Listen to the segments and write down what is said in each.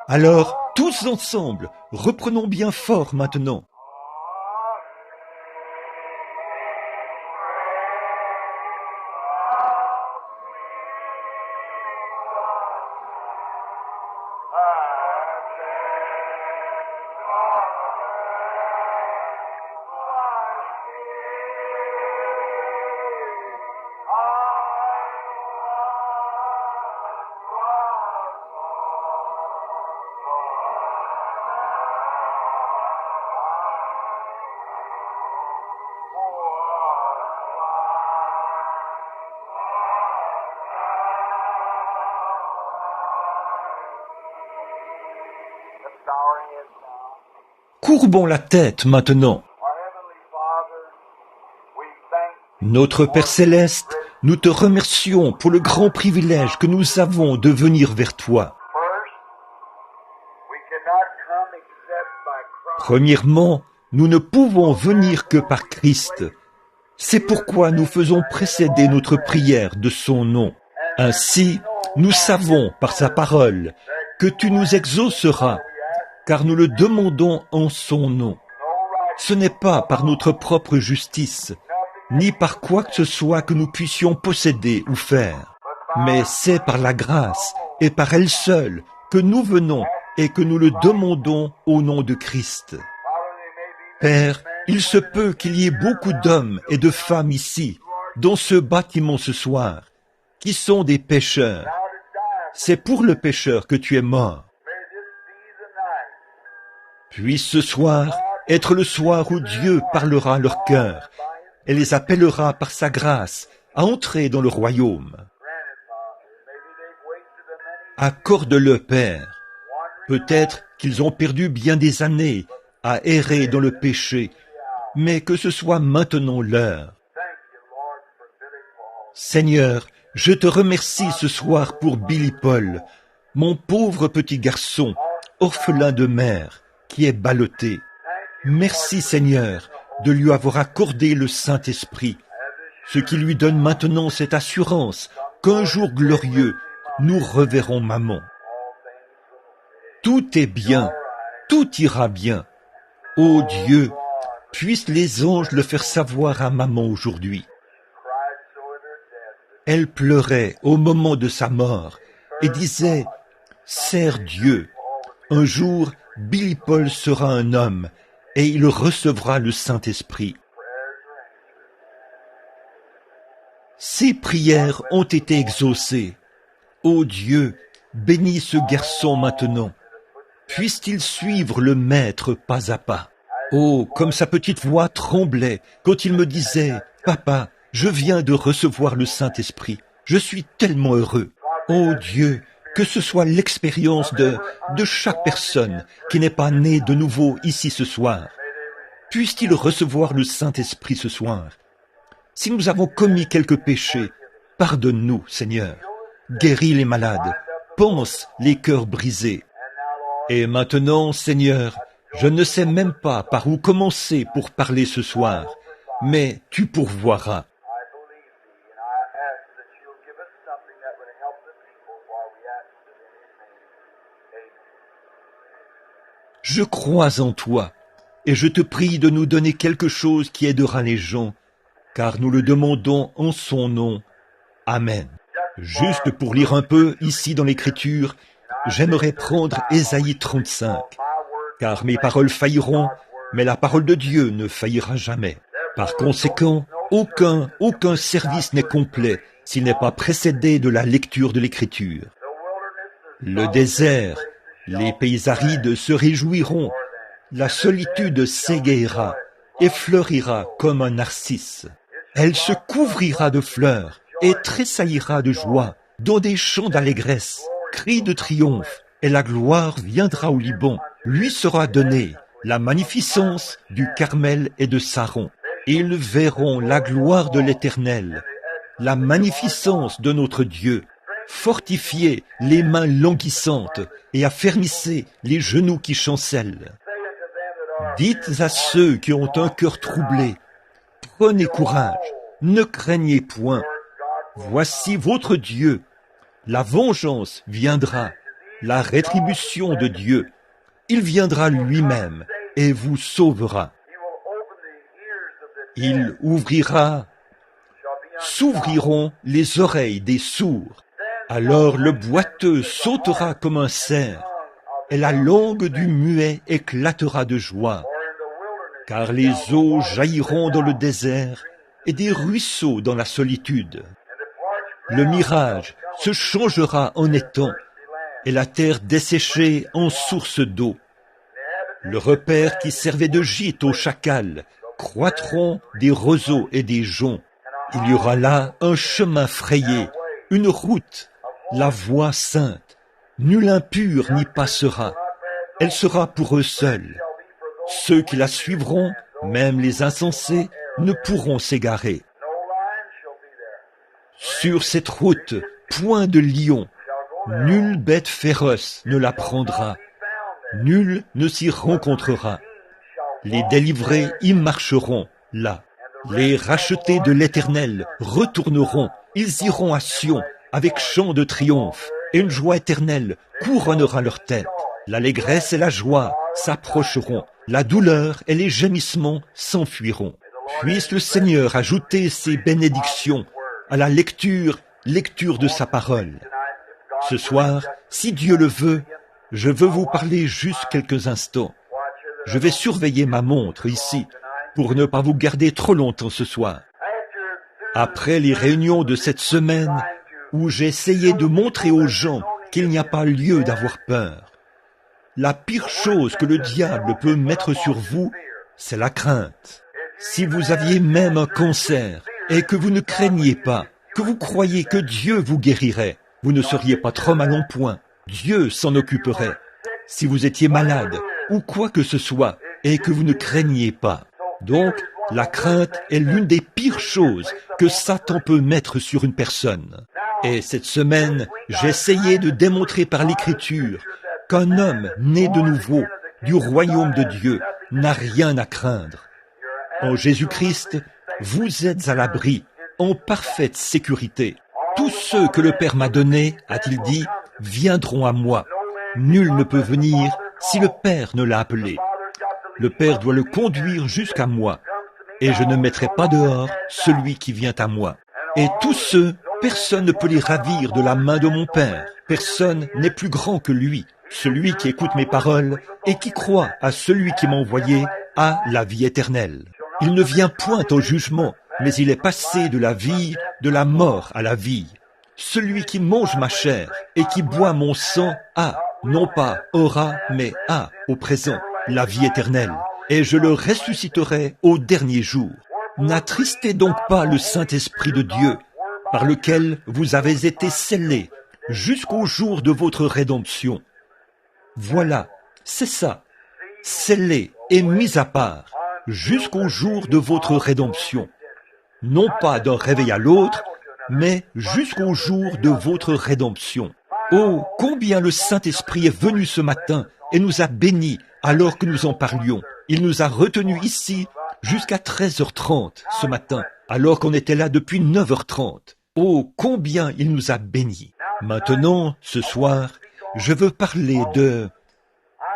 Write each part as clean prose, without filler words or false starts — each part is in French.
Alors, tous ensemble, reprenons bien fort maintenant. Courbons la tête maintenant. Notre Père Céleste, nous te remercions pour le grand privilège que nous avons de venir vers toi. Premièrement, nous ne pouvons venir que par Christ. C'est pourquoi nous faisons précéder notre prière de son nom. Ainsi, nous savons par sa parole que tu nous exauceras, car nous le demandons en son nom. Ce n'est pas par notre propre justice, ni par quoi que ce soit que nous puissions posséder ou faire, mais c'est par la grâce et par elle seule que nous venons et que nous le demandons au nom de Christ. Père, il se peut qu'il y ait beaucoup d'hommes et de femmes ici, dans ce bâtiment ce soir, qui sont des pécheurs. C'est pour le pécheur que tu es mort. Puisse ce soir être le soir où Dieu parlera à leur cœur et les appellera par sa grâce à entrer dans le royaume. Accorde-le, Père. Peut-être qu'ils ont perdu bien des années à errer dans le péché, mais que ce soit maintenant l'heure. Seigneur, je te remercie ce soir pour Billy Paul, mon pauvre petit garçon, orphelin de mère, qui est ballotté. Merci Seigneur de lui avoir accordé le Saint-Esprit, ce qui lui donne maintenant cette assurance qu'un jour glorieux, nous reverrons maman. Tout est bien, tout ira bien. Ô Dieu, puissent les anges le faire savoir à maman aujourd'hui. Elle pleurait au moment de sa mort et disait « Sers Dieu, un jour, Billy Paul sera un homme et il recevra le Saint-Esprit. » Ses prières ont été exaucées. Ô Dieu, bénis ce garçon maintenant. Puisse-t-il suivre le Maître pas à pas. Oh, comme sa petite voix tremblait quand il me disait « Papa, je viens de recevoir le Saint-Esprit. Je suis tellement heureux. » Oh Dieu, que ce soit l'expérience de chaque personne qui n'est pas née de nouveau ici ce soir. Puisse-t-il recevoir le Saint-Esprit ce soir. Si nous avons commis quelques péchés, pardonne-nous, Seigneur. Guéris les malades, pense les cœurs brisés. Et maintenant, Seigneur, je ne sais même pas par où commencer pour parler ce soir, mais tu pourvoiras. Je crois en toi, et je te prie de nous donner quelque chose qui aidera les gens, car nous le demandons en son nom. Amen. Juste pour lire un peu ici dans l'Écriture, j'aimerais prendre Ésaïe 35, car mes paroles failliront, mais la parole de Dieu ne faillira jamais. Par conséquent, aucun service n'est complet s'il n'est pas précédé de la lecture de l'Écriture. Le désert, les pays arides se réjouiront, la solitude s'égayera et fleurira comme un narcisse. Elle se couvrira de fleurs et tressaillira de joie, dans des chants d'allégresse, cris de triomphe, et la gloire viendra au Liban. Lui sera donnée la magnificence du Carmel et de Saron. Ils verront la gloire de l'Éternel, la magnificence de notre Dieu. Fortifiez les mains languissantes et affermissez les genoux qui chancellent. Dites à ceux qui ont un cœur troublé, prenez courage, ne craignez point. Voici votre Dieu, la vengeance viendra, la rétribution de Dieu. Il viendra lui-même et vous sauvera. Il s'ouvriront les oreilles des sourds. Alors le boiteux sautera comme un cerf, et la langue du muet éclatera de joie. Car les eaux jailliront dans le désert, et des ruisseaux dans la solitude. Le mirage se changera en étang, et la terre desséchée en source d'eau. Le repaire qui servait de gîte aux chacals croîtront des roseaux et des joncs. Il y aura là un chemin frayé, une route, la voie sainte. Nul impur n'y passera. Elle sera pour eux seuls. Ceux qui la suivront, même les insensés, ne pourront s'égarer. Sur cette route, point de lion, nulle bête féroce ne la prendra. Nul ne s'y rencontrera. Les délivrés y marcheront, là. Les rachetés de l'Éternel retourneront. Ils iront à Sion avec chant de triomphe, et une joie éternelle couronnera leur tête. L'allégresse et la joie s'approcheront. La douleur et les gémissements s'enfuiront. Puisse le Seigneur ajouter ses bénédictions à la lecture de sa parole. Ce soir, si Dieu le veut, je veux vous parler juste quelques instants. Je vais surveiller ma montre ici pour ne pas vous garder trop longtemps ce soir. Après les réunions de cette semaine où j'ai essayé de montrer aux gens qu'il n'y a pas lieu d'avoir peur, la pire chose que le diable peut mettre sur vous, c'est la crainte. Si vous aviez même un cancer et que vous ne craigniez pas, que vous croyez que Dieu vous guérirait, vous ne seriez pas trop mal en point. Dieu s'en occuperait. Si vous étiez malade ou quoi que ce soit et que vous ne craigniez pas. Donc, la crainte est l'une des pires choses que Satan peut mettre sur une personne. Et cette semaine, j'ai essayé de démontrer par l'Écriture qu'un homme né de nouveau du royaume de Dieu n'a rien à craindre. En Jésus-Christ, vous êtes à l'abri, en parfaite sécurité. Tous ceux que le Père m'a donnés, a-t-il dit, viendront à moi. Nul ne peut venir si le Père ne l'a appelé. Le Père doit le conduire jusqu'à moi, et je ne mettrai pas dehors celui qui vient à moi. Et tous ceux, personne ne peut les ravir de la main de mon Père. Personne n'est plus grand que lui. Celui qui écoute mes paroles et qui croit à celui qui m'a envoyé a la vie éternelle. Il ne vient point au jugement, mais il est passé de la vie, de la mort à la vie. Celui qui mange ma chair et qui boit mon sang a, non pas aura, mais a, au présent, la vie éternelle. Et je le ressusciterai au dernier jour. N'attristez donc pas le Saint-Esprit de Dieu, par lequel vous avez été scellés jusqu'au jour de votre rédemption. Voilà, c'est ça, scellés et mis à part jusqu'au jour de votre rédemption. Non pas d'un réveil à l'autre, mais jusqu'au jour de votre rédemption. Oh, combien le Saint-Esprit est venu ce matin et nous a bénis alors que nous en parlions. Il nous a retenus ici jusqu'à 13h30 ce matin, alors qu'on était là depuis 9h30. Oh, combien il nous a bénis. Maintenant, ce soir, je veux parler de...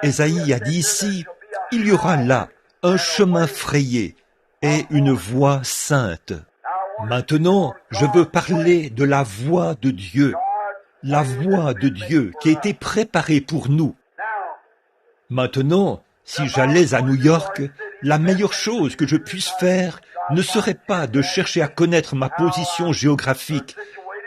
Ésaïe a dit ici, il y aura là un chemin frayé et une voie sainte. Maintenant, je veux parler de la voie de Dieu. La voie de Dieu qui a été préparée pour nous. Maintenant, si j'allais à New York, la meilleure chose que je puisse faire ne serait pas de chercher à connaître ma position géographique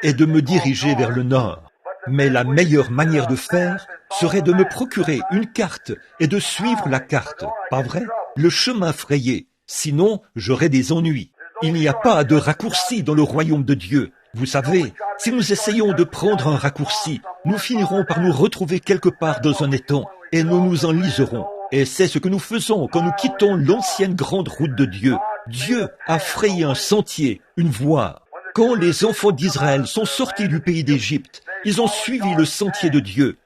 et de me diriger vers le nord. Mais la meilleure manière de faire serait de me procurer une carte et de suivre la carte, pas vrai? Le chemin frayé, sinon j'aurais des ennuis. Il n'y a pas de raccourci dans le royaume de Dieu. Vous savez, si nous essayons de prendre un raccourci, nous finirons par nous retrouver quelque part dans un étang et nous nous enliserons. Et c'est ce que nous faisons quand nous quittons l'ancienne grande route de Dieu. Dieu a frayé un sentier, une voie. Quand les enfants d'Israël sont sortis du pays d'Égypte, ils ont suivi le sentier de Dieu.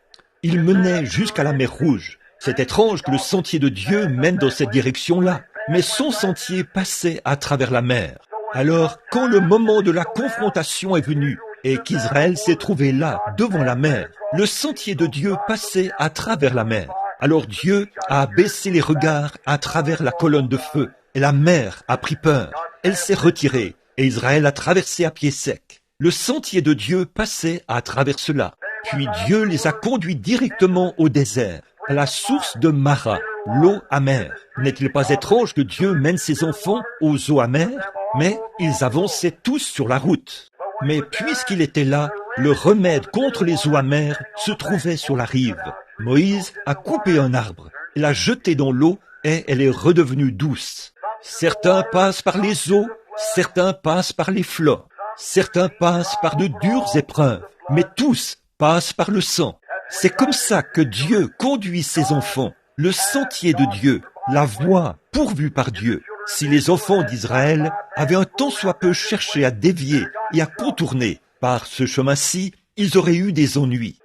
Ils menaient jusqu'à la mer Rouge. C'est étrange que le sentier de Dieu mène dans cette direction-là, mais son sentier passait à travers la mer. Alors, quand le moment de la confrontation est venu, et qu'Israël s'est trouvé là, devant la mer. Le sentier de Dieu passait à travers la mer. Alors Dieu a baissé les regards à travers la colonne de feu, et la mer a pris peur. Elle s'est retirée, et Israël a traversé à pied sec. Le sentier de Dieu passait à travers cela. Puis Dieu les a conduits directement au désert, à la source de Mara, l'eau amère. N'est-il pas étrange que Dieu mène ses enfants aux eaux amères? Mais ils avançaient tous sur la route. Mais puisqu'il était là, le remède contre les eaux amères se trouvait sur la rive. Moïse a coupé un arbre, l'a jeté dans l'eau et elle est redevenue douce. Certains passent par les eaux, certains passent par les flots, certains passent par de dures épreuves, mais tous passent par le sang. C'est comme ça que Dieu conduit ses enfants, le sentier de Dieu, la voie pourvue par Dieu. Si les enfants d'Israël avaient un tant soit peu cherché à dévier et à contourner par ce chemin-ci, ils auraient eu des ennuis.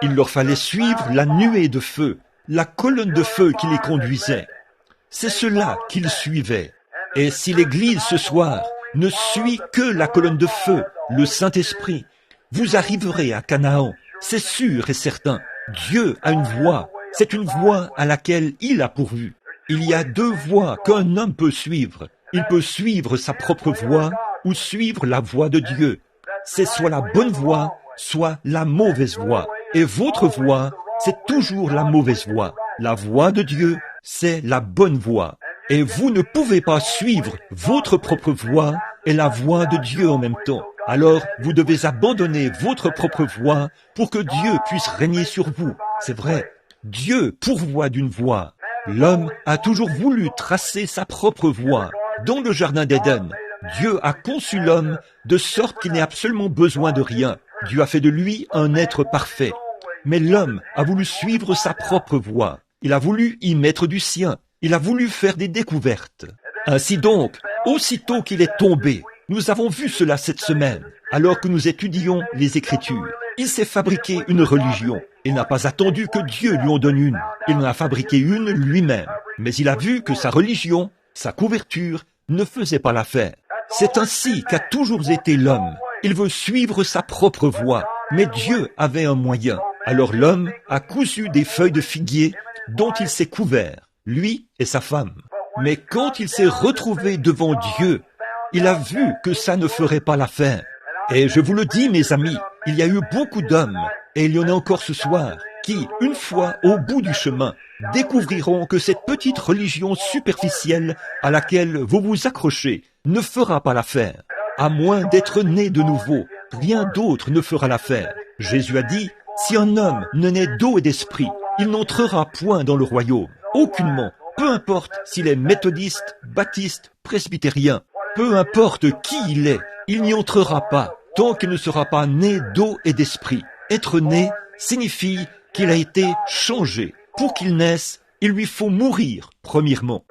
Il leur fallait suivre la nuée de feu, la colonne de feu qui les conduisait. C'est cela qu'ils suivaient. Et si l'Église ce soir ne suit que la colonne de feu, le Saint-Esprit, vous arriverez à Canaan, c'est sûr et certain. Dieu a une voie, c'est une voie à laquelle il a pourvu. Il y a deux voies qu'un homme peut suivre. Il peut suivre sa propre voie ou suivre la voie de Dieu. C'est soit la bonne voie, soit la mauvaise voie. Et votre voie, c'est toujours la mauvaise voie. La voie de Dieu, c'est la bonne voie. Et vous ne pouvez pas suivre votre propre voie et la voie de Dieu en même temps. Alors, vous devez abandonner votre propre voie pour que Dieu puisse régner sur vous. C'est vrai, Dieu pourvoit d'une voie. L'homme a toujours voulu tracer sa propre voie. Dans le jardin d'Éden, Dieu a conçu l'homme de sorte qu'il n'ait absolument besoin de rien. Dieu a fait de lui un être parfait. Mais l'homme a voulu suivre sa propre voie. Il a voulu y mettre du sien. Il a voulu faire des découvertes. Ainsi donc, aussitôt qu'il est tombé, nous avons vu cela cette semaine, alors que nous étudions les Écritures. Il s'est fabriqué une religion. Il n'a pas attendu que Dieu lui en donne une. Il en a fabriqué une lui-même. Mais il a vu que sa religion, sa couverture, ne faisait pas l'affaire. C'est ainsi qu'a toujours été l'homme. Il veut suivre sa propre voie. Mais Dieu avait un moyen. Alors l'homme a cousu des feuilles de figuier dont il s'est couvert, lui et sa femme. Mais quand il s'est retrouvé devant Dieu, il a vu que ça ne ferait pas l'affaire. Et je vous le dis, mes amis, il y a eu beaucoup d'hommes, et il y en a encore ce soir, qui, une fois au bout du chemin, découvriront que cette petite religion superficielle à laquelle vous vous accrochez ne fera pas l'affaire. À moins d'être né de nouveau, rien d'autre ne fera l'affaire. Jésus a dit, si un homme ne naît d'eau et d'esprit, il n'entrera point dans le royaume, aucunement, peu importe s'il est méthodiste, baptiste, presbytérien, peu importe qui il n'y entrera pas, tant qu'il ne sera pas né d'eau et d'esprit. Être né signifie qu'il a été changé. Pour qu'il naisse, il lui faut mourir, premièrement.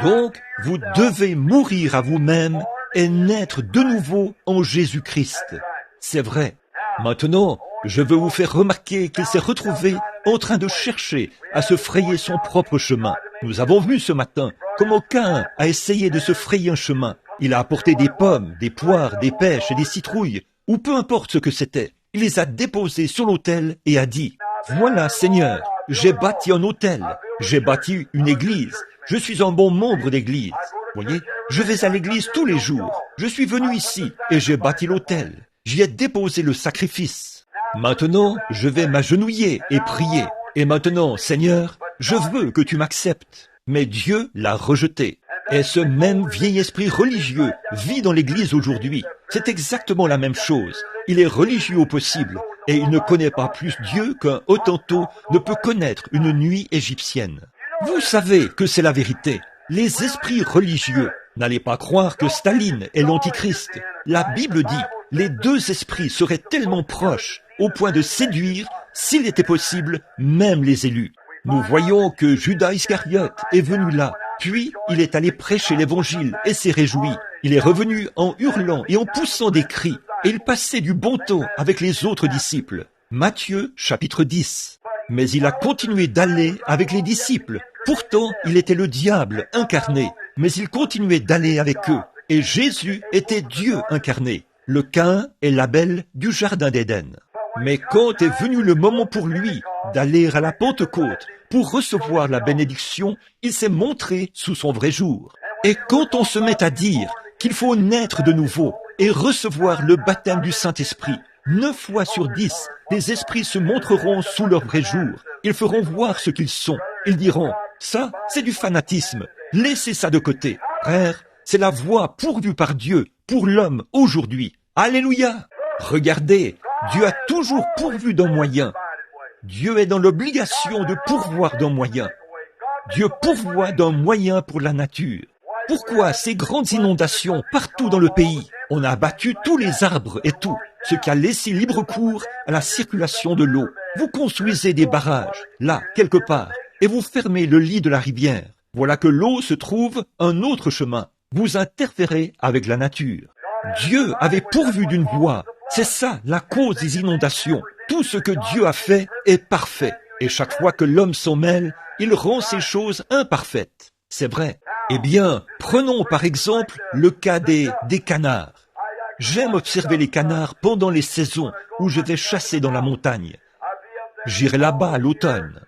Donc, vous devez mourir à vous-même et naître de nouveau en Jésus-Christ. C'est vrai. Maintenant, je veux vous faire remarquer qu'il s'est retrouvé en train de chercher à se frayer son propre chemin. Nous avons vu ce matin comment Caïn a essayé de se frayer un chemin. Il a apporté des pommes, des poires, des pêches et des citrouilles, ou peu importe ce que c'était. Il les a déposées sur l'autel et a dit, « Voilà, Seigneur, j'ai bâti un autel, j'ai bâti une église, je suis un bon membre d'église. Voyez, je vais à l'église tous les jours, je suis venu ici et j'ai bâti l'autel, j'y ai déposé le sacrifice. Maintenant, je vais m'agenouiller et prier. Et maintenant, Seigneur, je veux que tu m'acceptes. » Mais Dieu l'a rejeté. Et ce même vieil esprit religieux vit dans l'Église aujourd'hui. C'est exactement la même chose. Il est religieux au possible, et il ne connaît pas plus Dieu qu'un Hottentot ne peut connaître une nuit égyptienne. Vous savez que c'est la vérité. Les esprits religieux, n'allez pas croire que Staline est l'Antichrist. La Bible dit, les deux esprits seraient tellement proches, au point de séduire, s'il était possible, même les élus. Nous voyons que Judas Iscariote est venu là, puis il est allé prêcher l'évangile et s'est réjoui. Il est revenu en hurlant et en poussant des cris, et il passait du bon temps avec les autres disciples. Matthieu, chapitre 10. Mais il a continué d'aller avec les disciples. Pourtant, il était le diable incarné, mais il continuait d'aller avec eux. Et Jésus était Dieu incarné. le Caïn et l'Abel du Jardin d'Éden. Mais quand est venu le moment pour lui d'aller à la Pentecôte pour recevoir la bénédiction, il s'est montré sous son vrai jour. Et quand on se met à dire qu'il faut naître de nouveau et recevoir le baptême du Saint-Esprit, 9 fois sur 10, les esprits se montreront sous leur vrai jour. Ils feront voir ce qu'ils sont. Ils diront, ça, c'est du fanatisme. Laissez ça de côté. Frère, c'est la voie pourvue par Dieu pour l'homme aujourd'hui. Alléluia! Regardez, Dieu a toujours pourvu d'un moyen. Dieu est dans l'obligation de pourvoir d'un moyen. Dieu pourvoit d'un moyen pour la nature. Pourquoi ces grandes inondations partout dans le pays? On a abattu tous les arbres et tout, ce qui a laissé libre cours à la circulation de l'eau. Vous construisez des barrages, là, quelque part, et vous fermez le lit de la rivière. Voilà que l'eau se trouve un autre chemin. Vous interférez avec la nature. Dieu avait pourvu d'une voie. C'est ça la cause des inondations. Tout ce que Dieu a fait est parfait. Et chaque fois que l'homme s'en mêle, il rend ces choses imparfaites. C'est vrai. Eh bien, prenons par exemple le cas des canards. J'aime observer les canards pendant les saisons où je vais chasser dans la montagne. J'irai là-bas à l'automne.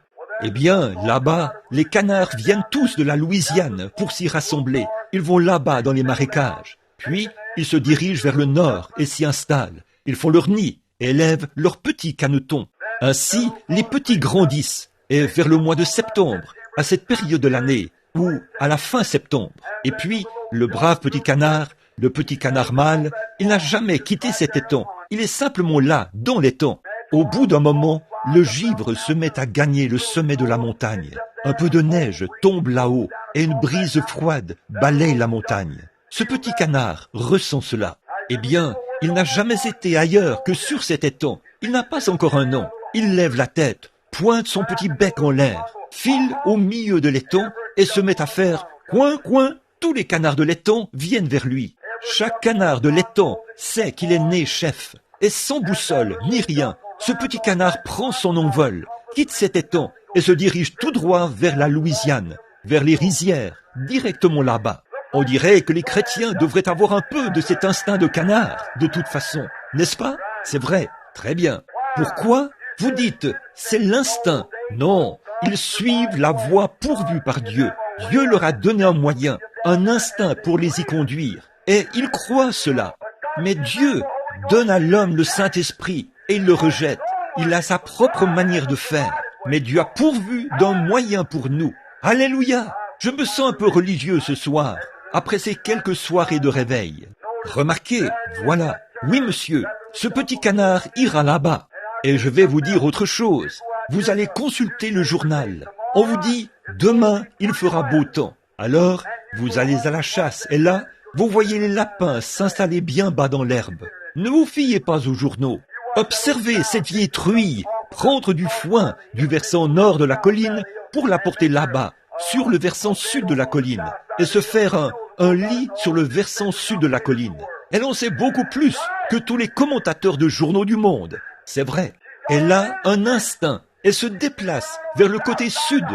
Eh bien, là-bas, les canards viennent tous de la Louisiane pour s'y rassembler. Ils vont là-bas dans les marécages. Puis, ils se dirigent vers le nord et s'y installent. Ils font leur nid et élèvent leurs petits canetons. Ainsi, les petits grandissent. Et vers le mois de septembre, à cette période de l'année, ou à la fin septembre. Et puis, le brave petit canard mâle, il n'a jamais quitté cet étang. Il est simplement là, dans l'étang. Au bout d'un moment, le givre se met à gagner le sommet de la montagne. Un peu de neige tombe là-haut et une brise froide balaye la montagne. Ce petit canard ressent cela. Eh bien, il n'a jamais été ailleurs que sur cet étang. Il n'a pas encore un an. Il lève la tête, pointe son petit bec en l'air, file au milieu de l'étang et se met à faire coin, coin. Tous les canards de l'étang viennent vers lui. Chaque canard de l'étang sait qu'il est né chef. Et sans boussole, ni rien, ce petit canard prend son envol, quitte cet étang et se dirige tout droit vers la Louisiane, vers les rizières, directement là-bas. On dirait que les chrétiens devraient avoir un peu de cet instinct de canard, de toute façon. N'est-ce pas? C'est vrai. Très bien. Pourquoi? Vous dites, c'est l'instinct. Non, ils suivent la voie pourvue par Dieu. Dieu leur a donné un moyen, un instinct pour les y conduire. Et ils croient cela. Mais Dieu donne à l'homme le Saint-Esprit et il le rejette. Il a sa propre manière de faire. Mais Dieu a pourvu d'un moyen pour nous. Alléluia! Je me sens un peu religieux ce soir, après ces quelques soirées de réveil. Remarquez, voilà. Oui, monsieur, ce petit canard ira là-bas. Et je vais vous dire autre chose. Vous allez consulter le journal. On vous dit, demain, il fera beau temps. Alors, vous allez à la chasse et là, vous voyez les lapins s'installer bien bas dans l'herbe. Ne vous fiez pas aux journaux. Observez cette vieille truie prendre du foin du versant nord de la colline pour l'apporter là-bas, sur le versant sud de la colline, et se faire un lit sur le versant sud de la colline. Elle en sait beaucoup plus que tous les commentateurs de journaux du monde. C'est vrai. Elle a un instinct. Elle se déplace vers le côté sud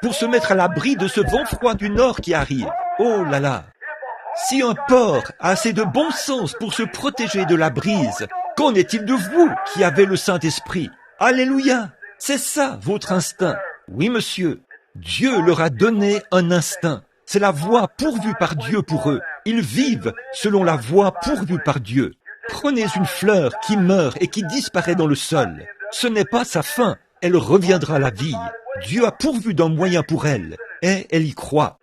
pour se mettre à l'abri de ce vent froid du nord qui arrive. Oh là là! Si un porc a assez de bon sens pour se protéger de la brise, qu'en est-il de vous qui avez le Saint-Esprit? Alléluia! C'est ça votre instinct. Oui, monsieur. Dieu leur a donné un instinct. C'est la voie pourvue par Dieu pour eux. Ils vivent selon la voie pourvue par Dieu. Prenez une fleur qui meurt et qui disparaît dans le sol. Ce n'est pas sa fin. Elle reviendra à la vie. Dieu a pourvu d'un moyen pour elle, et elle y croit.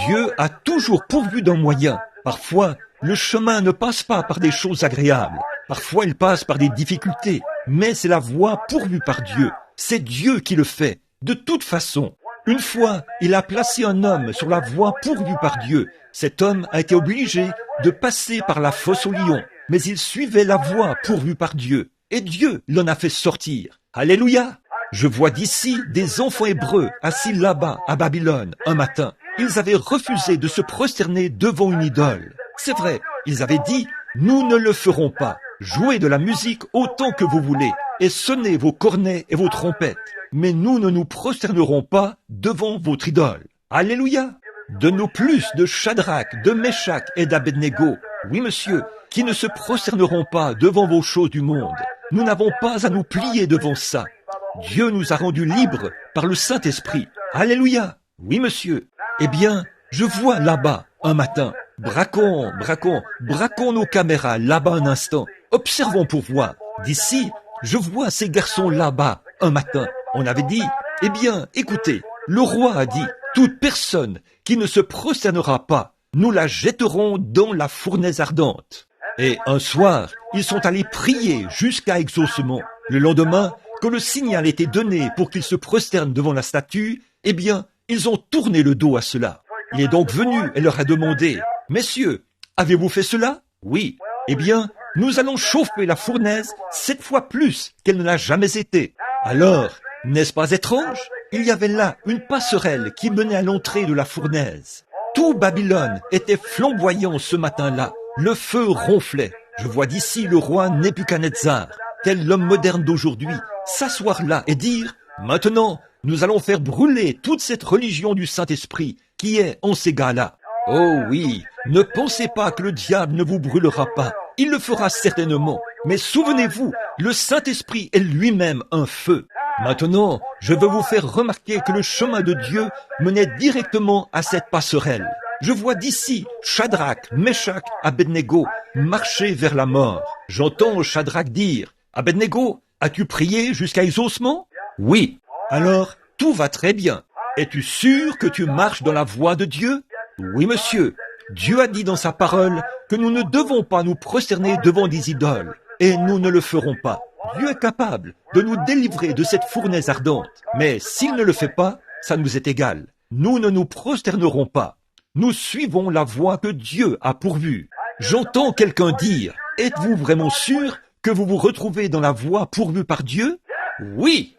Dieu a toujours pourvu d'un moyen. Parfois, le chemin ne passe pas par des choses agréables. Parfois, il passe par des difficultés. Mais c'est la voie pourvue par Dieu. C'est Dieu qui le fait. De toute façon, une fois, il a placé un homme sur la voie pourvue par Dieu. Cet homme a été obligé de passer par la fosse au lion. Mais il suivait la voie pourvue par Dieu. Et Dieu l'en a fait sortir. Alléluia! Je vois d'ici des enfants hébreux assis là-bas à Babylone un matin. Ils avaient refusé de se prosterner devant une idole. C'est vrai, ils avaient dit, nous ne le ferons pas. Jouez de la musique autant que vous voulez et sonnez vos cornets et vos trompettes. Mais nous ne nous prosternerons pas devant votre idole. Alléluia! Donne-nous plus de Shadrach, de Meshach et d'Abednego. oui monsieur, qui ne se prosterneront pas devant vos choses du monde. Nous n'avons pas à nous plier devant ça. Dieu nous a rendus libres par le Saint-Esprit. Alléluia, oui monsieur. Eh bien, je vois là-bas, un matin, braquons nos caméras là-bas un instant. Observons pour voir. D'ici, je vois ces garçons là-bas, un matin. On avait dit, eh bien, écoutez, le roi a dit, toute personne qui ne se prosternera pas, nous la jetterons dans la fournaise ardente. Et un soir, ils sont allés prier jusqu'à exaucement. Le lendemain, quand le signal était donné pour qu'ils se prosternent devant la statue, eh bien, ils ont tourné le dos à cela. Il est donc venu et leur a demandé, « Messieurs, avez-vous fait cela ?» « Oui. » « Eh bien, nous allons chauffer la fournaise 7 fois plus qu'elle ne l'a jamais été. » Alors, n'est-ce pas étrange? Il y avait là une passerelle qui menait à l'entrée de la fournaise. Tout Babylone était flamboyant ce matin-là. Le feu ronflait. Je vois d'ici le roi Nebuchadnezzar, tel l'homme moderne d'aujourd'hui, s'asseoir là et dire « Maintenant, nous allons faire brûler toute cette religion du Saint-Esprit qui est en ces gars-là. » Oh oui, ne pensez pas que le diable ne vous brûlera pas. Il le fera certainement. Mais souvenez-vous, le Saint-Esprit est lui-même un feu. Maintenant, je veux vous faire remarquer que le chemin de Dieu menait directement à cette passerelle. Je vois d'ici Shadrach, Meshach, Abednego marcher vers la mort. J'entends Shadrach dire, « Abednego, as-tu prié jusqu'à exaucement ?» « Oui. » « Alors, tout va très bien. Es-tu sûr que tu marches dans la voie de Dieu ?»« Oui, monsieur. Dieu a dit dans sa parole que nous ne devons pas nous prosterner devant des idoles, et nous ne le ferons pas. Dieu est capable de nous délivrer de cette fournaise ardente, mais s'il ne le fait pas, ça nous est égal. Nous ne nous prosternerons pas. Nous suivons la voie que Dieu a pourvue. J'entends quelqu'un dire, « Êtes-vous vraiment sûr que vous vous retrouvez dans la voie pourvue par Dieu ?» Oui.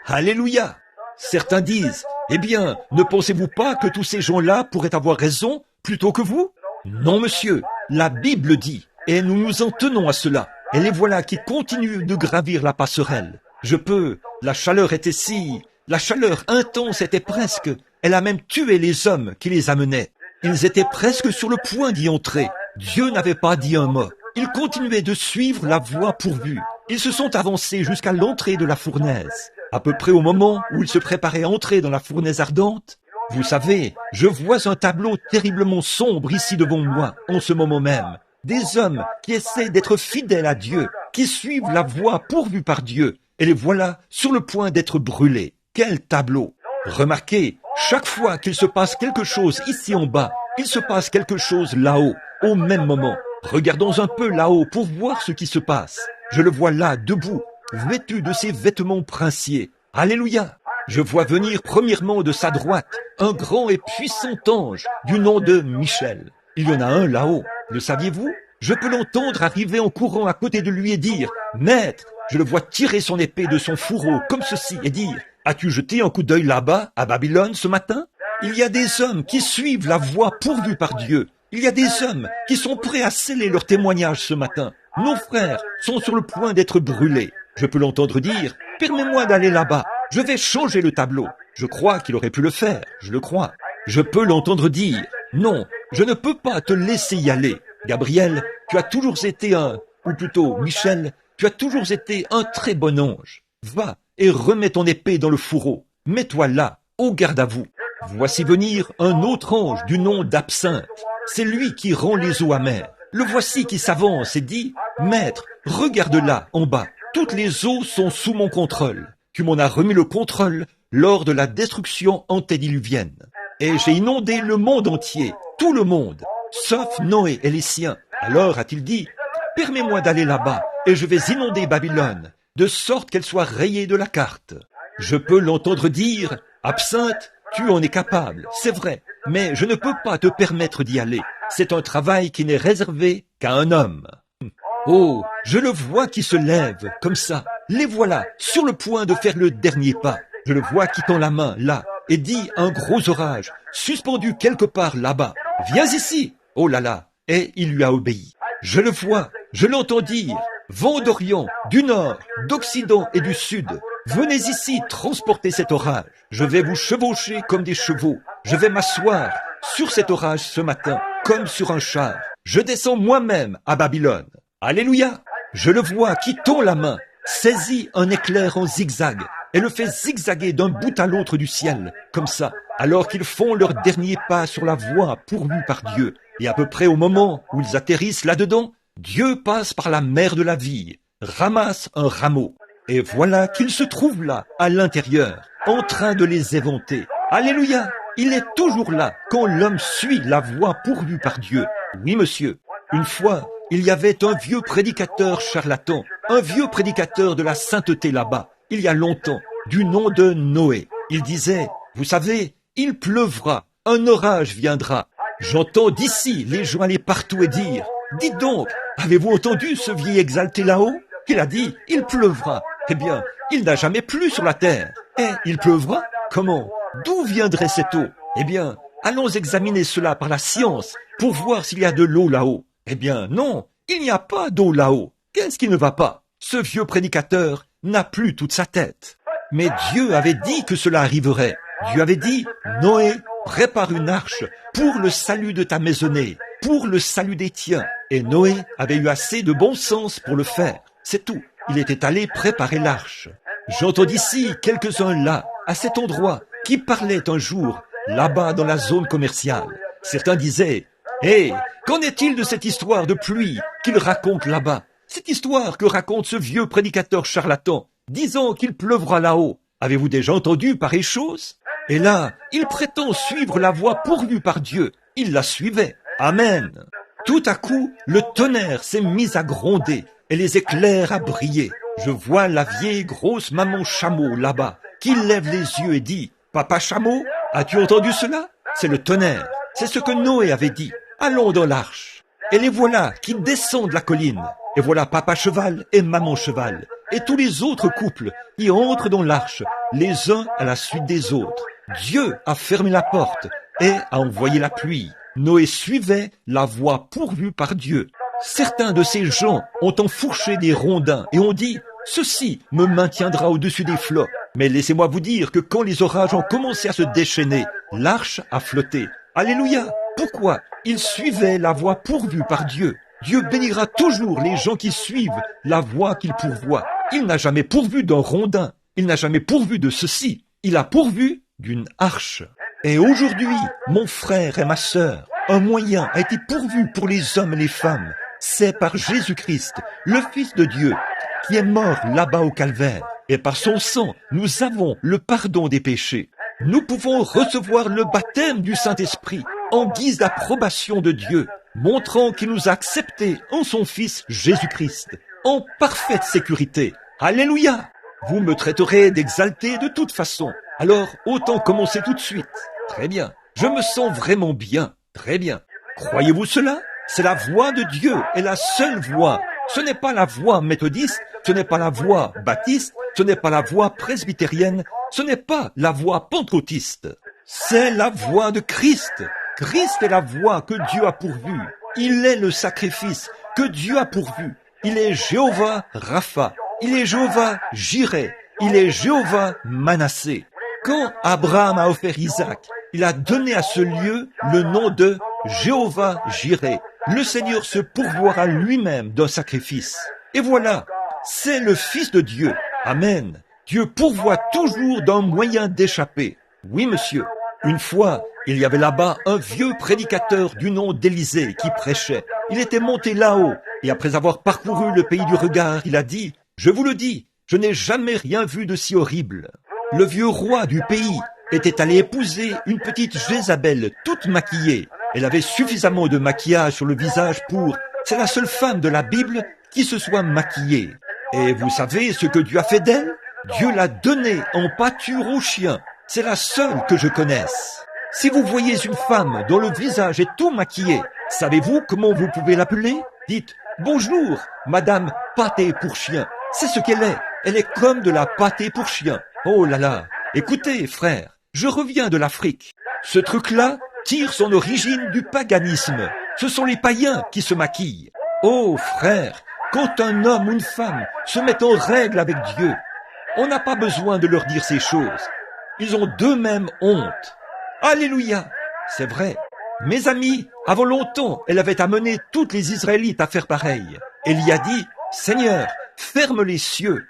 Alléluia. Certains disent, « Eh bien, ne pensez-vous pas que tous ces gens-là pourraient avoir raison plutôt que vous ?» Non, monsieur, la Bible dit, et nous nous en tenons à cela. Et les voilà qui continuent de gravir la passerelle. La chaleur intense était presque, elle a même tué les hommes qui les amenaient. Ils étaient presque sur le point d'y entrer. Dieu n'avait pas dit un mot. Ils continuaient de suivre la voie pourvue. Ils se sont avancés jusqu'à l'entrée de la fournaise. À peu près au moment où ils se préparaient à entrer dans la fournaise ardente, vous savez, je vois un tableau terriblement sombre ici devant moi, en ce moment même. Des hommes qui essaient d'être fidèles à Dieu, qui suivent la voie pourvue par Dieu, et les voilà sur le point d'être brûlés. Quel tableau! Remarquez, chaque fois qu'il se passe quelque chose ici en bas, il se passe quelque chose là-haut, au même moment. Regardons un peu là-haut pour voir ce qui se passe. Je le vois là, debout, vêtu de ses vêtements princiers. Alléluia! Je vois venir premièrement de sa droite un grand et puissant ange du nom de Michel. Il y en a un là-haut, le saviez-vous? Je peux l'entendre arriver en courant à côté de lui et dire « Maître !» Je le vois tirer son épée de son fourreau comme ceci et dire « As-tu jeté un coup d'œil là-bas, à Babylone, ce matin ?» Il y a des hommes qui suivent la voie pourvue par Dieu. Il y a des hommes qui sont prêts à sceller leur témoignage ce matin. Nos frères sont sur le point d'être brûlés. Je peux l'entendre dire « Permets-moi d'aller là-bas. Je vais changer le tableau. » Je crois qu'il aurait pu le faire. Je le crois. Je peux l'entendre dire « Non, je ne peux pas te laisser y aller. Gabriel, tu as toujours été ou plutôt Michel, tu as toujours été un très bon ange. Va et remets ton épée dans le fourreau. Mets-toi là, au garde à vous. Voici venir un autre ange du nom d'Absinthe. C'est lui qui rend les eaux amères. Le voici qui s'avance et dit « Maître, regarde là, en bas. Toutes les eaux sont sous mon contrôle. Tu m'en as remis le contrôle lors de la destruction antédiluvienne. Et j'ai inondé le monde entier, tout le monde, sauf Noé et les siens. Alors a-t-il dit, permets-moi d'aller là-bas, et je vais inonder Babylone, de sorte qu'elle soit rayée de la carte. Je peux l'entendre dire, Absinthe, tu en es capable, c'est vrai, mais je ne peux pas te permettre d'y aller. C'est un travail qui n'est réservé qu'à un homme. Oh, je le vois qui se lève, comme ça. Les voilà, sur le point de faire le dernier pas. Je le vois qui tend la main, là, et dit un gros orage, suspendu quelque part là-bas. Viens ici! Oh là là! Et il lui a obéi. Je le vois, je l'entends dire, vent d'Orient, du Nord, d'Occident et du Sud. Venez ici transporter cet orage. Je vais vous chevaucher comme des chevaux. Je vais m'asseoir sur cet orage ce matin, comme sur un char. je descends moi-même à Babylone. Alléluia! Je le vois qui tend la main, saisit un éclair en zigzag et le fait zigzaguer d'un bout à l'autre du ciel, comme ça, alors qu'ils font leur dernier pas sur la voie pourvue par Dieu. Et à peu près au moment où ils atterrissent là-dedans, Dieu passe par la mer de la vie, ramasse un rameau. Et voilà qu'il se trouve là, à l'intérieur, en train de les éventer. Alléluia! Il est toujours là quand l'homme suit la voie pourvue par Dieu. Oui, monsieur. Une fois, il y avait un vieux prédicateur charlatan, un vieux prédicateur de la sainteté là-bas, il y a longtemps, du nom de Noé. Il disait, vous savez, il pleuvra, un orage viendra. J'entends d'ici les gens aller partout et dire, dites donc, avez-vous entendu ce vieil exalté là-haut? Il a dit, il pleuvra. Eh bien, il n'a jamais plu sur la terre. Et il pleuvra? Comment? D'où viendrait cette eau? Eh bien, allons examiner cela par la science pour voir s'il y a de l'eau là-haut. Eh bien, non, il n'y a pas d'eau là-haut. Qu'est-ce qui ne va pas? Ce vieux prédicateur n'a plus toute sa tête. Mais Dieu avait dit que cela arriverait. Dieu avait dit, Noé, prépare une arche pour le salut de ta maisonnée, pour le salut des tiens. Et Noé avait eu assez de bon sens pour le faire. C'est tout. Il était allé préparer l'arche. J'entends d'ici quelques-uns là, à cet endroit, qui parlaient un jour, là-bas dans la zone commerciale. Certains disaient, hé, qu'en est-il de cette histoire de pluie qu'il raconte là-bas? Cette histoire que raconte ce vieux prédicateur charlatan, disant qu'il pleuvra là-haut. Avez-vous déjà entendu pareille chose? Et là, il prétend suivre la voie pourvue par Dieu. Il la suivait. Amen. Tout à coup, le tonnerre s'est mis à gronder et les éclairs à briller. Je vois la vieille grosse maman chameau là-bas, qui lève les yeux et dit, « Papa chameau, as-tu entendu cela? C'est le tonnerre. C'est ce que Noé avait dit. Allons dans l'arche. » Et les voilà qui descendent la colline. Et voilà papa cheval et maman cheval. Et tous les autres couples qui entrent dans l'arche, les uns à la suite des autres. Dieu a fermé la porte et a envoyé la pluie. Noé suivait la voie pourvue par Dieu. Certains de ces gens ont enfourché des rondins et ont dit « Ceci me maintiendra au-dessus des flots ». Mais laissez-moi vous dire que quand les orages ont commencé à se déchaîner, l'arche a flotté. Alléluia! Pourquoi? Ils suivaient la voie pourvue par Dieu. Dieu bénira toujours les gens qui suivent la voie qu'il pourvoit. Il n'a jamais pourvu d'un rondin. Il n'a jamais pourvu de ceci. Il a pourvu d'une arche. Et aujourd'hui, mon frère et ma sœur, un moyen a été pourvu pour les hommes et les femmes. C'est par Jésus-Christ, le Fils de Dieu, qui est mort là-bas au calvaire. Et par son sang, nous avons le pardon des péchés. Nous pouvons recevoir le baptême du Saint-Esprit en guise d'approbation de Dieu, montrant qu'il nous a acceptés en son Fils Jésus-Christ, en parfaite sécurité. Alléluia! Vous me traiterez d'exalté de toute façon. Alors, autant commencer tout de suite. Très bien. Je me sens vraiment bien. Très bien. Croyez-vous cela? C'est la voix de Dieu et la seule voix. Ce n'est pas la voix méthodiste, ce n'est pas la voix baptiste, ce n'est pas la voix presbytérienne, ce n'est pas la voix pentecôtiste. C'est la voix de Christ. Christ est la voix que Dieu a pourvue. Il est le sacrifice que Dieu a pourvu. Il est Jéhovah Rapha. Il est Jéhovah Jireh. Il est Jéhovah Manassé. Quand Abraham a offert Isaac, il a donné à ce lieu le nom de Jéhovah Jireh. Le Seigneur se pourvoira lui-même d'un sacrifice. Et voilà, c'est le Fils de Dieu. Amen. Dieu pourvoit toujours d'un moyen d'échapper. Oui, monsieur. Une fois, il y avait là-bas un vieux prédicateur du nom d'Élisée qui prêchait. Il était monté là-haut et après avoir parcouru le pays du regard, il a dit « Je vous le dis, je n'ai jamais rien vu de si horrible. » Le vieux roi du pays était allé épouser une petite Jézabel toute maquillée. Elle avait suffisamment de maquillage sur le visage pour... C'est la seule femme de la Bible qui se soit maquillée. Et vous savez ce que Dieu a fait d'elle? Dieu l'a donnée en pâture aux chiens. C'est la seule que je connaisse. Si vous voyez une femme dont le visage est tout maquillé, savez-vous comment vous pouvez l'appeler? Dites « Bonjour, Madame Pâté pour chien ». C'est ce qu'elle est. Elle est comme de la pâté pour chien. Oh là là. Écoutez, frère, je reviens de l'Afrique. Ce truc-là tire son origine du paganisme. Ce sont les païens qui se maquillent. Oh, frère, quand un homme ou une femme se met en règle avec Dieu, on n'a pas besoin de leur dire ces choses. Ils ont d'eux-mêmes honte. Alléluia! C'est vrai. Mes amis, avant longtemps, elle avait amené toutes les Israélites à faire pareil. Élie a dit, Seigneur, ferme les cieux.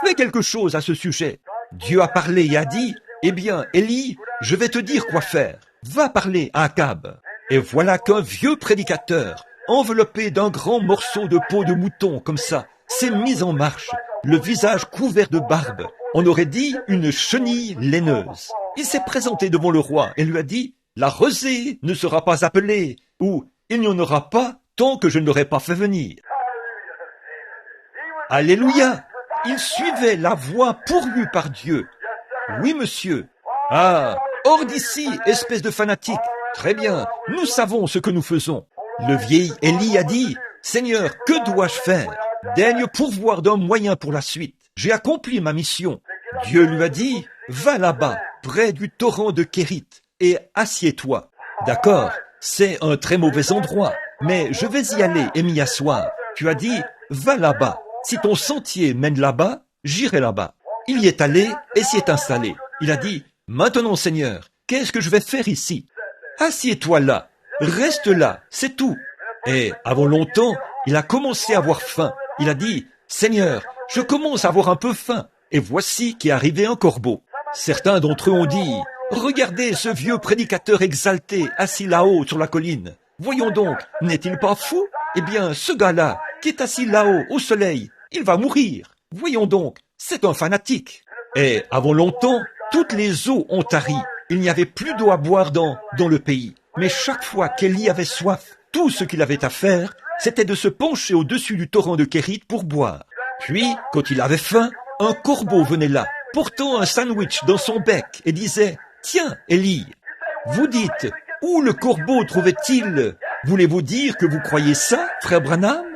Fais quelque chose à ce sujet. Dieu a parlé et a dit, eh bien, Élie, je vais te dire quoi faire. Va parler à Akab. Et voilà qu'un vieux prédicateur, enveloppé d'un grand morceau de peau de mouton comme ça, s'est mis en marche, le visage couvert de barbe. On aurait dit une chenille laineuse. Il s'est présenté devant le roi et lui a dit, la rosée ne sera pas appelée, ou il n'y en aura pas tant que je ne l'aurai pas fait venir. Alléluia! Il suivait la voie pourvue par Dieu. Oui, monsieur. Ah, hors d'ici, espèce de fanatique. Très bien, nous savons ce que nous faisons. Le vieil Élie a dit, Seigneur, que dois-je faire? Daigne pourvoir d'un moyen pour la suite. J'ai accompli ma mission. Dieu lui a dit, va là-bas, près du torrent de Kérit, et assieds-toi. D'accord, c'est un très mauvais endroit, mais je vais y aller et m'y asseoir. Tu as dit, va là-bas. Si ton sentier mène là-bas, j'irai là-bas. Il y est allé et s'y est installé. Il a dit, maintenant Seigneur, qu'est-ce que je vais faire ici? Assieds-toi là, reste là, c'est tout. Et avant longtemps, il a commencé à avoir faim. Il a dit, Seigneur, je commence à avoir un peu faim. Et voici qu'est arrivé un corbeau. Certains d'entre eux ont dit, regardez ce vieux prédicateur exalté assis là-haut sur la colline. Voyons donc, n'est-il pas fou? Eh bien, ce gars-là, qui est assis là-haut au soleil, il va mourir. Voyons donc, c'est un fanatique. Et avant longtemps, toutes les eaux ont tari. Il n'y avait plus d'eau à boire dans le pays. Mais chaque fois qu'Élie avait soif, tout ce qu'il avait à faire, c'était de se pencher au-dessus du torrent de Kérit pour boire. Puis, quand il avait faim, un corbeau venait là, portant un sandwich dans son bec et disait « Tiens, Élie, vous dites, où le corbeau trouvait-il? Voulez-vous dire que vous croyez ça, frère Branham?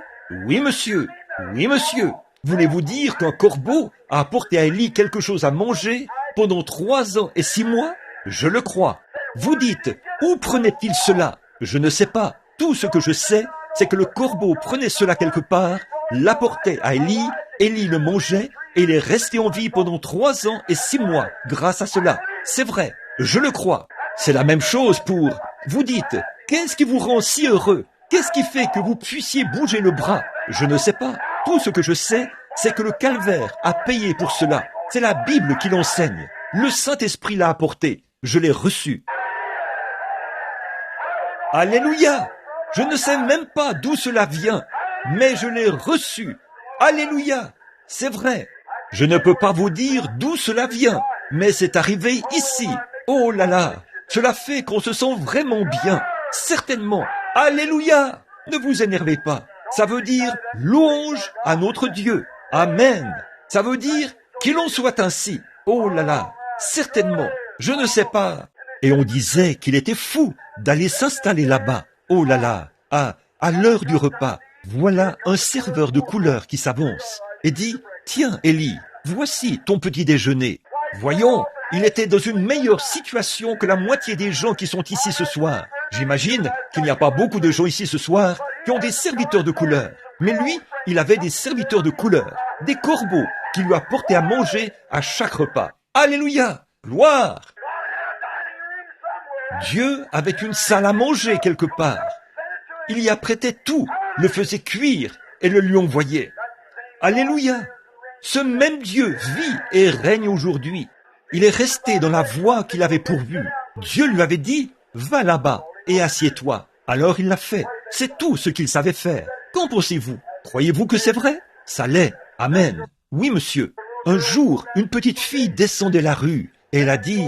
Oui, monsieur. Oui, monsieur. Voulez-vous dire qu'un corbeau a apporté à Élie quelque chose à manger pendant 3 ans et 6 mois? Je le crois. Vous dites, où prenait-il cela? Je ne sais pas. Tout ce que je sais, c'est que le corbeau prenait cela quelque part, l'apportait à Élie, Élie le mangeait, et il est resté en vie pendant 3 ans et 6 mois grâce à cela. C'est vrai, je le crois. C'est la même chose pour... Vous dites, qu'est-ce qui vous rend si heureux? Qu'est-ce qui fait que vous puissiez bouger le bras? Je ne sais pas. Tout ce que je sais, c'est que le calvaire a payé pour cela. C'est la Bible qui l'enseigne. Le Saint-Esprit l'a apporté. Je l'ai reçu. Alléluia! Je ne sais même pas d'où cela vient, mais je l'ai reçu. Alléluia! C'est vrai. Je ne peux pas vous dire d'où cela vient, mais c'est arrivé ici. Oh là là! Cela fait qu'on se sent vraiment bien. Certainement. Alléluia! Ne vous énervez pas. Ça veut dire louange à notre Dieu. Amen. Ça veut dire qu'il en soit ainsi. Oh là là! Certainement. Je ne sais pas. Et on disait qu'il était fou d'aller s'installer là-bas. Oh là là! À l'heure du repas, voilà un serveur de couleur qui s'avance et dit, tiens, Élie, voici ton petit déjeuner. Voyons, il était dans une meilleure situation que la moitié des gens qui sont ici ce soir. J'imagine qu'il n'y a pas beaucoup de gens ici ce soir qui ont des serviteurs de couleur. Mais lui, il avait des serviteurs de couleur, des corbeaux qui lui apportaient à manger à chaque repas. Alléluia! Gloire! Dieu avait une salle à manger quelque part. Il y apprêtait tout, le faisait cuire et le lui envoyait. Alléluia! Ce même Dieu vit et règne aujourd'hui. Il est resté dans la voie qu'il avait pourvue. Dieu lui avait dit, va là-bas et assieds-toi. Alors il l'a fait. C'est tout ce qu'il savait faire. Qu'en pensez-vous? Croyez-vous que c'est vrai? Ça l'est. Amen. Oui, monsieur. Un jour, une petite fille descendait la rue et elle a dit,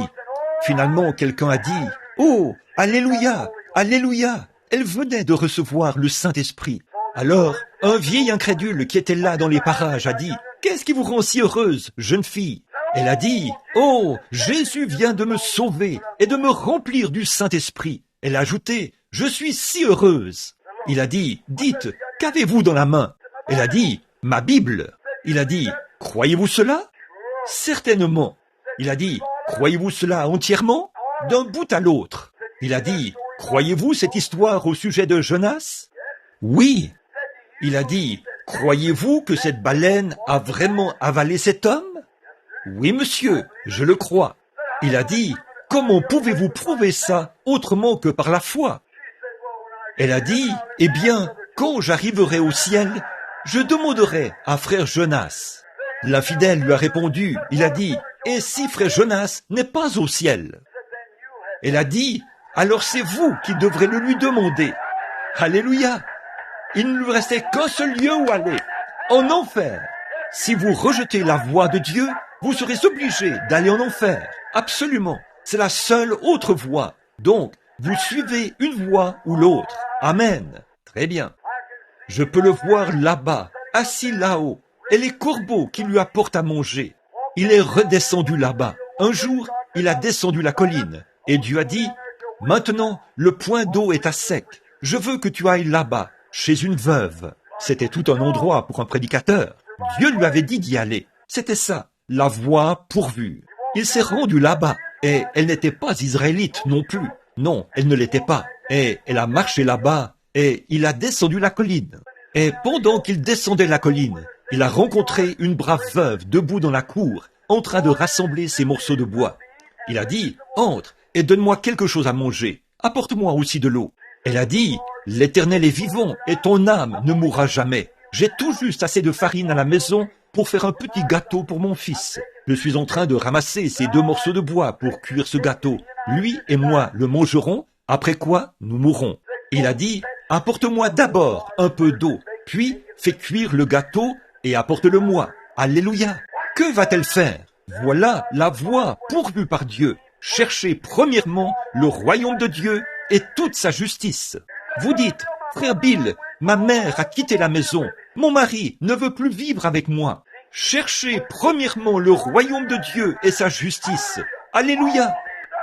finalement quelqu'un a dit, oh, alléluia, alléluia. Elle venait de recevoir le Saint-Esprit. Alors, un vieil incrédule qui était là dans les parages a dit, qu'est-ce qui vous rend si heureuse, jeune fille? Elle a dit, oh, Jésus vient de me sauver et de me remplir du Saint-Esprit. Elle a ajouté, je suis si heureuse. Il a dit, dites, qu'avez-vous dans la main? Elle a dit, ma Bible. Il a dit, croyez-vous cela? Certainement. Il a dit, croyez-vous cela entièrement? D'un bout à l'autre. Il a dit, croyez-vous cette histoire au sujet de Jonas? Oui. Il a dit, croyez-vous que cette baleine a vraiment avalé cet homme? Oui, monsieur, je le crois. Il a dit, comment pouvez-vous prouver ça autrement que par la foi? Elle a dit, eh bien, quand j'arriverai au ciel, je demanderai à frère Jonas. L'infidèle lui a répondu, il a dit, et si frère Jonas n'est pas au ciel? Elle a dit, alors c'est vous qui devrez le lui demander. Alléluia! Il ne lui restait qu'un seul lieu où aller, en enfer. Si vous rejetez la voie de Dieu, vous serez obligé d'aller en enfer. Absolument. C'est la seule autre voie. Donc, vous suivez une voie ou l'autre. Amen. Très bien. Je peux le voir là-bas, assis là-haut, et les corbeaux qui lui apportent à manger. Il est redescendu là-bas. Un jour, il a descendu la colline, et Dieu a dit, « Maintenant, le point d'eau est à sec. Je veux que tu ailles là-bas, chez une veuve. » C'était tout un endroit pour un prédicateur. Dieu lui avait dit d'y aller. C'était ça, la voie pourvue. Il s'est rendu là-bas, et elle n'était pas israélite non plus. Non, elle ne l'était pas. Et elle a marché là-bas, et il a descendu la colline. Et pendant qu'il descendait la colline, il a rencontré une brave veuve debout dans la cour, en train de rassembler ses morceaux de bois. Il a dit, « Entre et donne-moi quelque chose à manger. Apporte-moi aussi de l'eau. » Elle a dit, « L'Éternel est vivant et ton âme ne mourra jamais. J'ai tout juste assez de farine à la maison pour faire un petit gâteau pour mon fils. Je suis en train de ramasser ces 2 morceaux de bois pour cuire ce gâteau. Lui et moi le mangerons, après quoi nous mourrons. » Il a dit, « Apporte-moi d'abord un peu d'eau, puis fais cuire le gâteau et apporte-le-moi. » Alléluia. Que va-t-elle faire? Voilà la voie pourvue par Dieu. Cherchez premièrement le royaume de Dieu et toute sa justice. Vous dites, frère Bill, ma mère a quitté la maison. Mon mari ne veut plus vivre avec moi. Cherchez premièrement le royaume de Dieu et sa justice. Alléluia.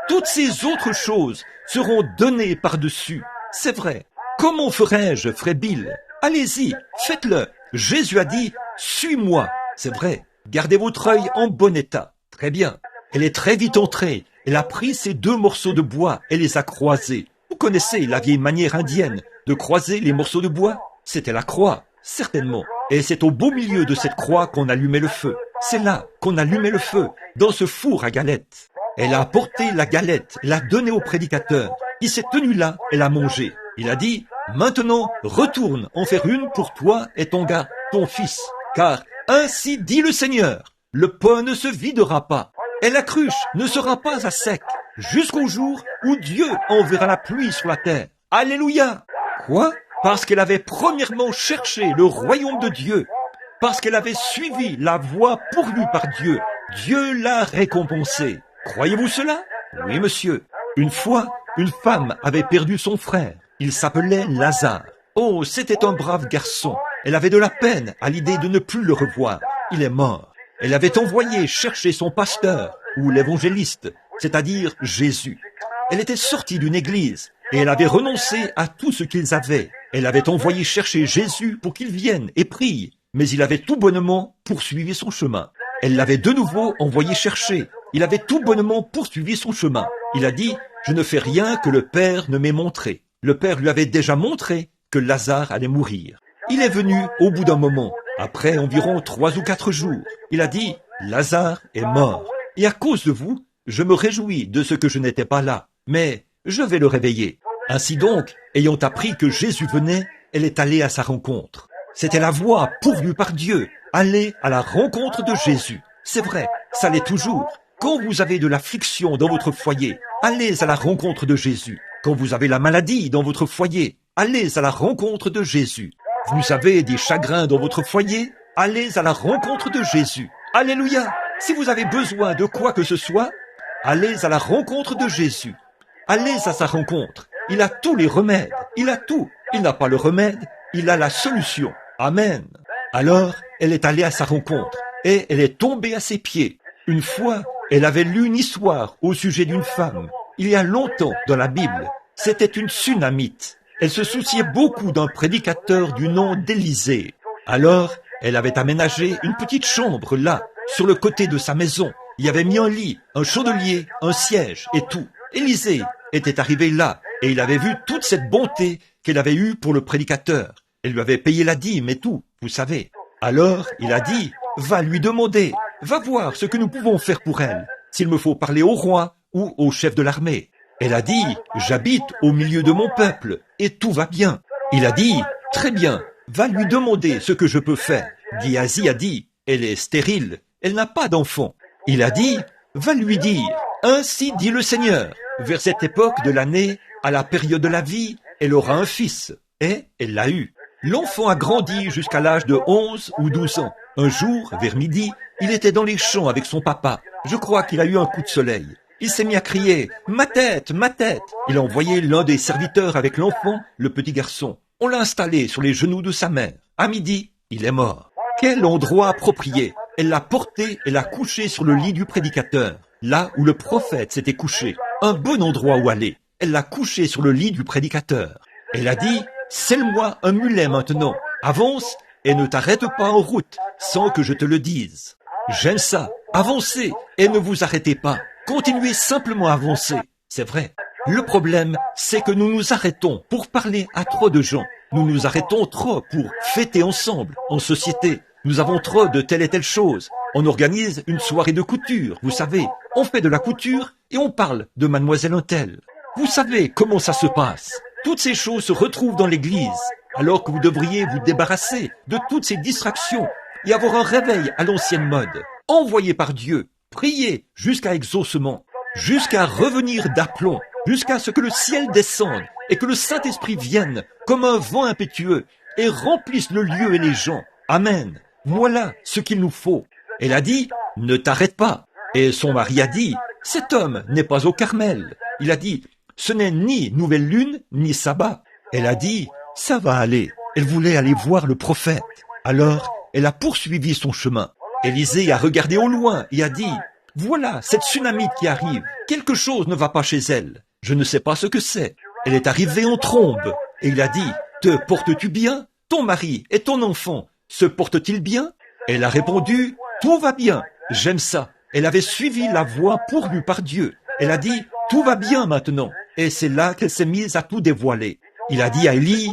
Toutes ces autres choses seront données par-dessus. C'est vrai. Comment ferais-je, frère Bill? Allez-y, faites-le. Jésus a dit, suis-moi. C'est vrai. Gardez votre œil en bon état. Très bien. Elle est très vite entrée. Elle a pris ces 2 morceaux de bois et les a croisés. Vous connaissez la vieille manière indienne de croiser les morceaux de bois? C'était la croix, certainement. Et c'est au beau milieu de cette croix qu'on allumait le feu. C'est là qu'on allumait le feu, dans ce four à galettes. Elle a apporté la galette, l'a donnée au prédicateur. Il s'est tenu là et l'a mangée. Il a dit, « Maintenant, retourne en faire une pour toi et ton gars, ton fils. Car ainsi dit le Seigneur, le pain ne se videra pas. Et la cruche ne sera pas à sec, jusqu'au jour où Dieu enverra la pluie sur la terre. » Alléluia! Quoi? Parce qu'elle avait premièrement cherché le royaume de Dieu, parce qu'elle avait suivi la voie pourvue par Dieu, Dieu l'a récompensée. Croyez-vous cela? Oui, monsieur. Une fois, une femme avait perdu son frère. Il s'appelait Lazare. Oh, c'était un brave garçon. Elle avait de la peine à l'idée de ne plus le revoir. Il est mort. Elle avait envoyé chercher son pasteur, ou l'évangéliste, c'est-à-dire Jésus. Elle était sortie d'une église, et elle avait renoncé à tout ce qu'ils avaient. Elle avait envoyé chercher Jésus pour qu'il vienne et prie, mais il avait tout bonnement poursuivi son chemin. Elle l'avait de nouveau envoyé chercher. Il avait tout bonnement poursuivi son chemin. Il a dit, « Je ne fais rien que le Père ne m'ait montré. » Le Père lui avait déjà montré que Lazare allait mourir. Il est venu au bout d'un moment, après environ 3 ou 4 jours. Il a dit, « Lazare est mort. Et à cause de vous, je me réjouis de ce que je n'étais pas là, mais je vais le réveiller. » Ainsi donc, ayant appris que Jésus venait, elle est allée à sa rencontre. C'était la voie pourvue par Dieu, aller à la rencontre de Jésus. C'est vrai, ça l'est toujours. Quand vous avez de l'affliction dans votre foyer, allez à la rencontre de Jésus. Quand vous avez la maladie dans votre foyer, allez à la rencontre de Jésus. Vous avez des chagrins dans votre foyer, allez à la rencontre de Jésus. Alléluia! Si vous avez besoin de quoi que ce soit, allez à la rencontre de Jésus. Allez à sa rencontre. Il a tous les remèdes. Il a tout. Il n'a pas le remède, il a la solution. Amen. Alors, elle est allée à sa rencontre et elle est tombée à ses pieds. Une fois, elle avait lu une histoire au sujet d'une femme. Il y a longtemps dans la Bible, c'était une Sunamite. Elle se souciait beaucoup d'un prédicateur du nom d'Élisée. Alors, elle avait aménagé une petite chambre là, sur le côté de sa maison. Il y avait mis un lit, un chandelier, un siège et tout. Élisée était arrivé là et il avait vu toute cette bonté qu'elle avait eue pour le prédicateur. Elle lui avait payé la dîme et tout, vous savez. Alors, il a dit, va lui demander, va voir ce que nous pouvons faire pour elle, s'il me faut parler au roi ou au chef de l'armée. Elle a dit, j'habite au milieu de mon peuple et tout va bien. Il a dit, très bien, va lui demander ce que je peux faire. Géhazi a dit, elle est stérile, elle n'a pas d'enfant. Il a dit, va lui dire, ainsi dit le Seigneur, vers cette époque de l'année, à la période de la vie, elle aura un fils. Et elle l'a eu. L'enfant a grandi jusqu'à l'âge de 11 ou 12 ans. Un jour, vers midi, il était dans les champs avec son papa. Je crois qu'il a eu un coup de soleil. Il s'est mis à crier « Ma tête, ma tête !» Il a envoyé l'un des serviteurs avec l'enfant, le petit garçon. On l'a installé sur les genoux de sa mère. À midi, il est mort. Quel endroit approprié! Elle l'a porté et l'a couché sur le lit du prédicateur, là où le prophète s'était couché. Un bon endroit où aller. Elle l'a couché sur le lit du prédicateur. Elle a dit « Selle-moi un mulet maintenant. Avance et ne t'arrête pas en route sans que je te le dise. » J'aime ça. Avancez et ne vous arrêtez pas. Continuez simplement à avancer. C'est vrai. Le problème, c'est que nous nous arrêtons pour parler à trop de gens. Nous nous arrêtons trop pour fêter ensemble, en société. Nous avons trop de telle et telle chose. On organise une soirée de couture, vous savez. On fait de la couture et on parle de mademoiselle Untel. Vous savez comment ça se passe. Toutes ces choses se retrouvent dans l'église, alors que vous devriez vous débarrasser de toutes ces distractions et avoir un réveil à l'ancienne mode. Envoyé par Dieu, priez jusqu'à exaucement, jusqu'à revenir d'aplomb, jusqu'à ce que le ciel descende et que le Saint-Esprit vienne comme un vent impétueux et remplisse le lieu et les gens. Amen. Voilà ce qu'il nous faut. Elle a dit, ne t'arrête pas. Et son mari a dit, cet homme n'est pas au Carmel. Il a dit, ce n'est ni nouvelle lune, ni sabbat. Elle a dit, ça va aller. Elle voulait aller voir le prophète. Alors, elle a poursuivi son chemin. Élisée a regardé au loin et a dit, voilà cette Sunamite qui arrive. Quelque chose ne va pas chez elle. Je ne sais pas ce que c'est. Elle est arrivée en trombe. Et il a dit, te portes-tu bien? Ton mari et ton enfant se portent-ils bien? Elle a répondu, tout va bien. J'aime ça. Elle avait suivi la voie pourvue par Dieu. Elle a dit, tout va bien maintenant. Et c'est là qu'elle s'est mise à tout dévoiler. Il a dit à Élie,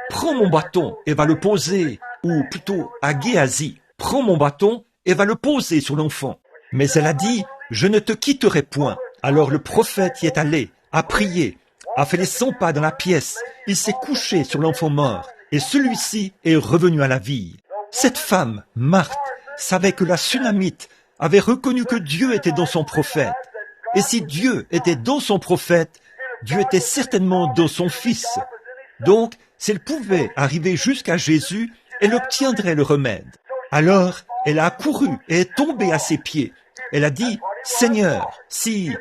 prends mon bâton et va le poser, ou plutôt à Géhazi, prends mon bâton et va le poser sur l'enfant. Mais elle a dit, je ne te quitterai point. Alors le prophète y est allé, a prié, a fait les 100 pas dans la pièce. Il s'est couché sur l'enfant mort et celui-ci est revenu à la vie. Cette femme, Marthe, savait que la Sunamite avait reconnu que Dieu était dans son prophète. Et si Dieu était dans son prophète, Dieu était certainement dans son fils. Donc, si elle pouvait arriver jusqu'à Jésus, elle obtiendrait le remède. Alors, elle a accouru et est tombée à ses pieds. Elle a dit, Seigneur, si,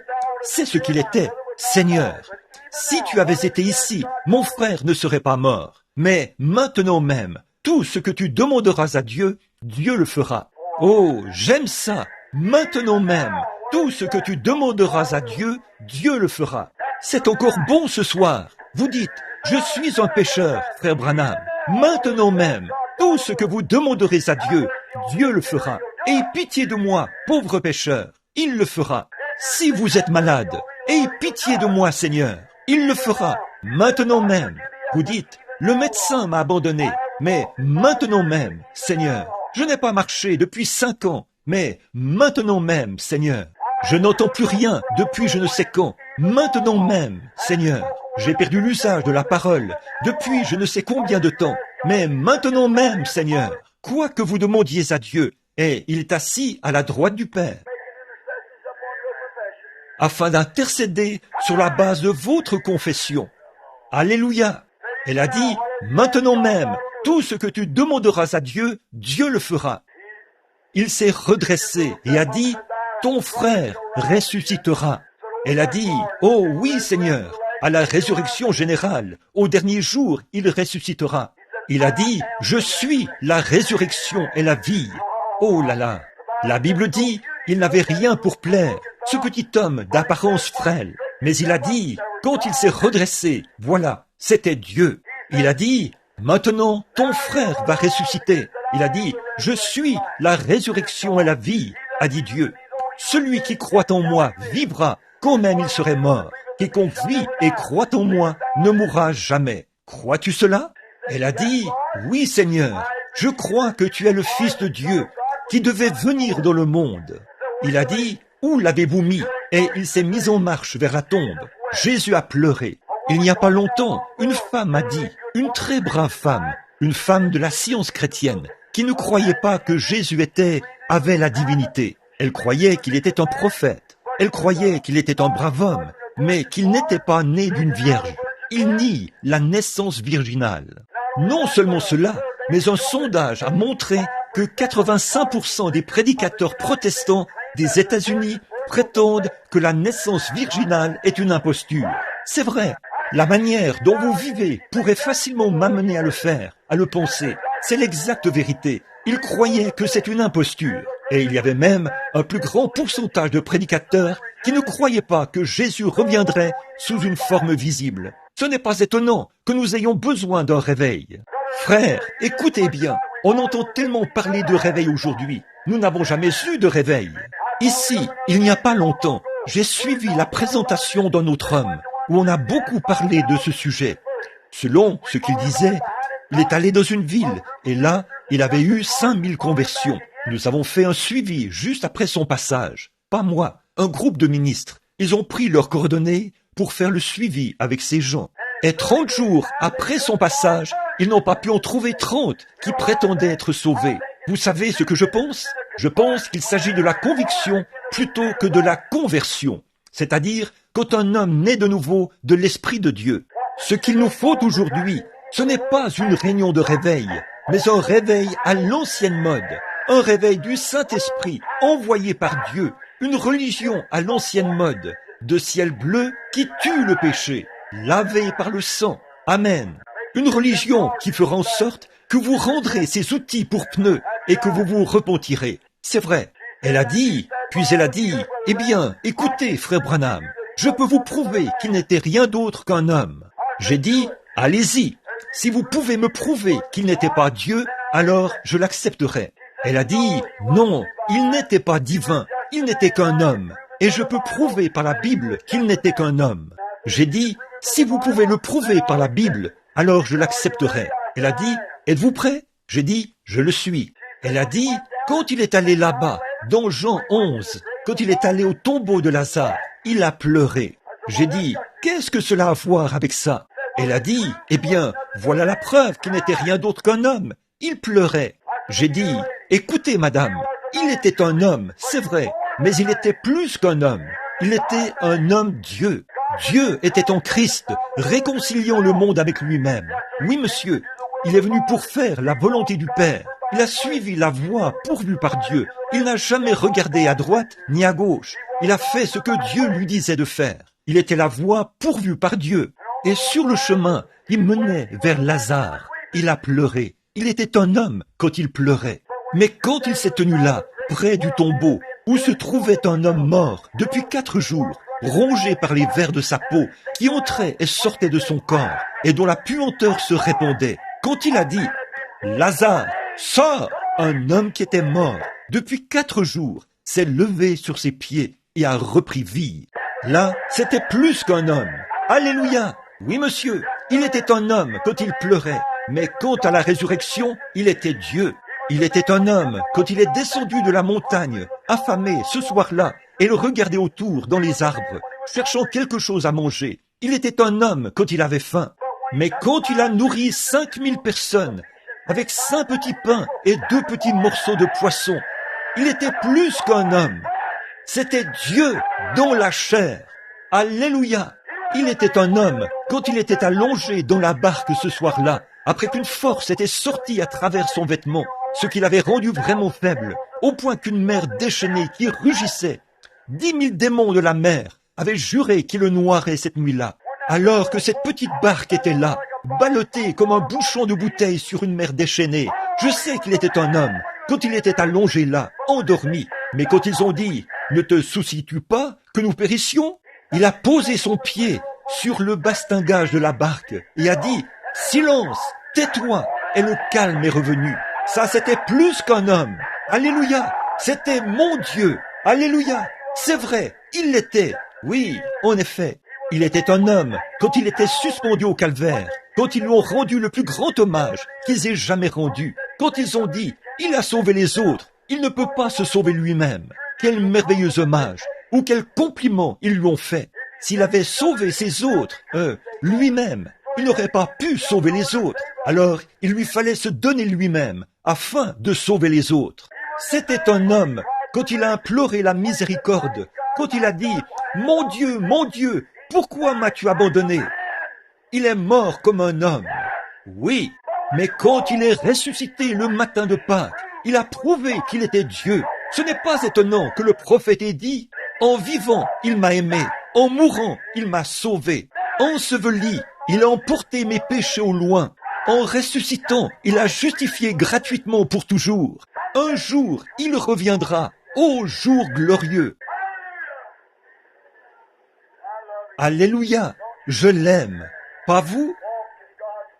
c'est ce qu'il était, Seigneur, si tu avais été ici, mon frère ne serait pas mort. Mais maintenant même, tout ce que tu demanderas à Dieu, Dieu le fera. Oh, j'aime ça. Maintenant même, tout ce que tu demanderas à Dieu, Dieu le fera. C'est encore bon ce soir. Vous dites, je suis un pécheur, frère Branham. Maintenant même, tout ce que vous demanderez à Dieu, Dieu le fera. Aie pitié de moi, pauvre pécheur. Il le fera. Si vous êtes malade, aie pitié de moi, Seigneur. Il le fera. Maintenant même. Vous dites, le médecin m'a abandonné. Mais maintenant même, Seigneur. Je n'ai pas marché depuis 5 ans. Mais maintenant même, Seigneur. Je n'entends plus rien depuis je ne sais quand. Maintenant même, Seigneur. J'ai perdu l'usage de la parole depuis je ne sais combien de temps. Mais maintenant même, Seigneur. Quoi que vous demandiez à Dieu, et il est assis à la droite du Père, afin d'intercéder sur la base de votre confession. Alléluia. Elle a dit, maintenant même, tout ce que tu demanderas à Dieu, Dieu le fera. Il s'est redressé et a dit, ton frère ressuscitera. Elle a dit, oh oui Seigneur, à la résurrection générale, au dernier jour, il ressuscitera. Il a dit, je suis la résurrection et la vie. Oh là là, la Bible dit, il n'avait rien pour plaire, ce petit homme d'apparence frêle. Mais il a dit, quand il s'est redressé, voilà, c'était Dieu. Il a dit, maintenant ton frère va ressusciter. Il a dit, je suis la résurrection et la vie, a dit Dieu. Celui qui croit en moi vivra, quand même il serait mort. Quiconque vit et croit en moi ne mourra jamais. Crois-tu cela? Elle a dit, oui Seigneur, je crois que tu es le Fils de Dieu, qui devait venir dans le monde. Il a dit, où l'avez-vous mis? Et il s'est mis en marche vers la tombe. Jésus a pleuré. Il n'y a pas longtemps, une femme a dit, une très brave femme, une femme de la science chrétienne, qui ne croyait pas que Jésus avait la divinité. Elle croyait qu'il était un prophète. Elle croyait qu'il était un brave homme, mais qu'il n'était pas né d'une vierge. Il nie la naissance virginale. Non seulement cela, mais un sondage a montré que 85% des prédicateurs protestants des États-Unis prétendent que la naissance virginale est une imposture. C'est vrai, la manière dont vous vivez pourrait facilement m'amener à le faire, à le penser. C'est l'exacte vérité. Ils croyaient que c'est une imposture. Et il y avait même un plus grand pourcentage de prédicateurs qui ne croyaient pas que Jésus reviendrait sous une forme visible. Ce n'est pas étonnant que nous ayons besoin d'un réveil. Frères, écoutez bien, on entend tellement parler de réveil aujourd'hui. Nous n'avons jamais eu de réveil. Ici, il n'y a pas longtemps, j'ai suivi la présentation d'un autre homme où on a beaucoup parlé de ce sujet. Selon ce qu'il disait, il est allé dans une ville et là, il avait eu 5000 conversions. Nous avons fait un suivi juste après son passage. Pas moi, un groupe de ministres. Ils ont pris leurs coordonnées pour faire le suivi avec ces gens. Et 30 jours après son passage, ils n'ont pas pu en trouver 30 qui prétendaient être sauvés. Vous savez ce que je pense? Je pense qu'il s'agit de la conviction plutôt que de la conversion. C'est-à-dire quand un homme naît de nouveau de l'Esprit de Dieu. Ce qu'il nous faut aujourd'hui, ce n'est pas une réunion de réveil, mais un réveil à l'ancienne mode. Un réveil du Saint-Esprit envoyé par Dieu. Une religion à l'ancienne mode, de ciel bleu qui tue le péché, lavé par le sang. Amen. Une religion qui fera en sorte que vous rendrez ces outils pour pneus et que vous vous repentirez. C'est vrai. Elle a dit, puis elle a dit, eh bien, écoutez, frère Branham, je peux vous prouver qu'il n'était rien d'autre qu'un homme. J'ai dit, allez-y. Si vous pouvez me prouver qu'il n'était pas Dieu, alors je l'accepterai. Elle a dit, non, il n'était pas divin, il n'était qu'un homme, et je peux prouver par la Bible qu'il n'était qu'un homme. J'ai dit, si vous pouvez le prouver par la Bible, alors je l'accepterai. Elle a dit, êtes-vous prêt? J'ai dit, je le suis. Elle a dit, quand il est allé là-bas, dans Jean 11, quand il est allé au tombeau de Lazare, il a pleuré. J'ai dit, qu'est-ce que cela a à voir avec ça? Elle a dit, eh bien, voilà la preuve qu'il n'était rien d'autre qu'un homme. Il pleurait. J'ai dit, écoutez madame, il était un homme, c'est vrai, mais il était plus qu'un homme. Il était un homme Dieu. Dieu était en Christ, réconciliant le monde avec lui-même. Oui monsieur, il est venu pour faire la volonté du Père. Il a suivi la voie pourvue par Dieu. Il n'a jamais regardé à droite ni à gauche. Il a fait ce que Dieu lui disait de faire. Il était la voie pourvue par Dieu. Et sur le chemin, il menait vers Lazare. Il a pleuré. Il était un homme quand il pleurait. Mais quand il s'est tenu là, près du tombeau, où se trouvait un homme mort depuis 4 jours, rongé par les vers de sa peau, qui entrait et sortait de son corps, et dont la puanteur se répandait, quand il a dit « Lazare, sors !» Un homme qui était mort depuis 4 jours s'est levé sur ses pieds et a repris vie. Là, c'était plus qu'un homme. Alléluia! Oui, monsieur, il était un homme quand il pleurait, mais quant à la résurrection, il était Dieu. Il était un homme quand il est descendu de la montagne, affamé ce soir-là, et le regardait autour dans les arbres, cherchant quelque chose à manger. Il était un homme quand il avait faim. Mais quand il a nourri 5000 personnes, avec 5 petits pains et 2 petits morceaux de poisson, il était plus qu'un homme. C'était Dieu dans la chair. Alléluia! Il était un homme quand il était allongé dans la barque ce soir-là, après qu'une force était sortie à travers son vêtement, ce qui l'avait rendu vraiment faible, au point qu'une mer déchaînée qui rugissait, 10 000 démons de la mer avaient juré qu'il le noierait cette nuit-là, alors que cette petite barque était là, ballottée comme un bouchon de bouteille sur une mer déchaînée. Je sais qu'il était un homme quand il était allongé là, endormi, mais quand ils ont dit « Ne te soucies-tu pas que nous périssions ?» il a posé son pied sur le bastingage de la barque et a dit « Silence, tais-toi » et le calme est revenu. Ça, c'était plus qu'un homme. Alléluia, c'était mon Dieu. Alléluia, c'est vrai, il l'était. Oui, en effet, il était un homme quand il était suspendu au calvaire, quand ils lui ont rendu le plus grand hommage qu'ils aient jamais rendu, quand ils ont dit « Il a sauvé les autres, il ne peut pas se sauver lui-même ». Quel merveilleux hommage ou quel compliment ils lui ont fait. s'il avait sauvé ses autres, lui-même, il n'aurait pas pu sauver les autres. Alors, il lui fallait se donner lui-même afin de sauver les autres. C'était un homme, quand il a imploré la miséricorde, quand il a dit « Mon Dieu, pourquoi m'as-tu abandonné ?» Il est mort comme un homme. Oui, mais quand il est ressuscité le matin de Pâques, il a prouvé qu'il était Dieu. Ce n'est pas étonnant que le prophète ait dit « En vivant, il m'a aimé. En mourant, il m'a sauvé. Enseveli, il a emporté mes péchés au loin. En ressuscitant, il a justifié gratuitement pour toujours. Un jour, il reviendra. Ô jour glorieux! Alléluia! Je l'aime. Pas vous?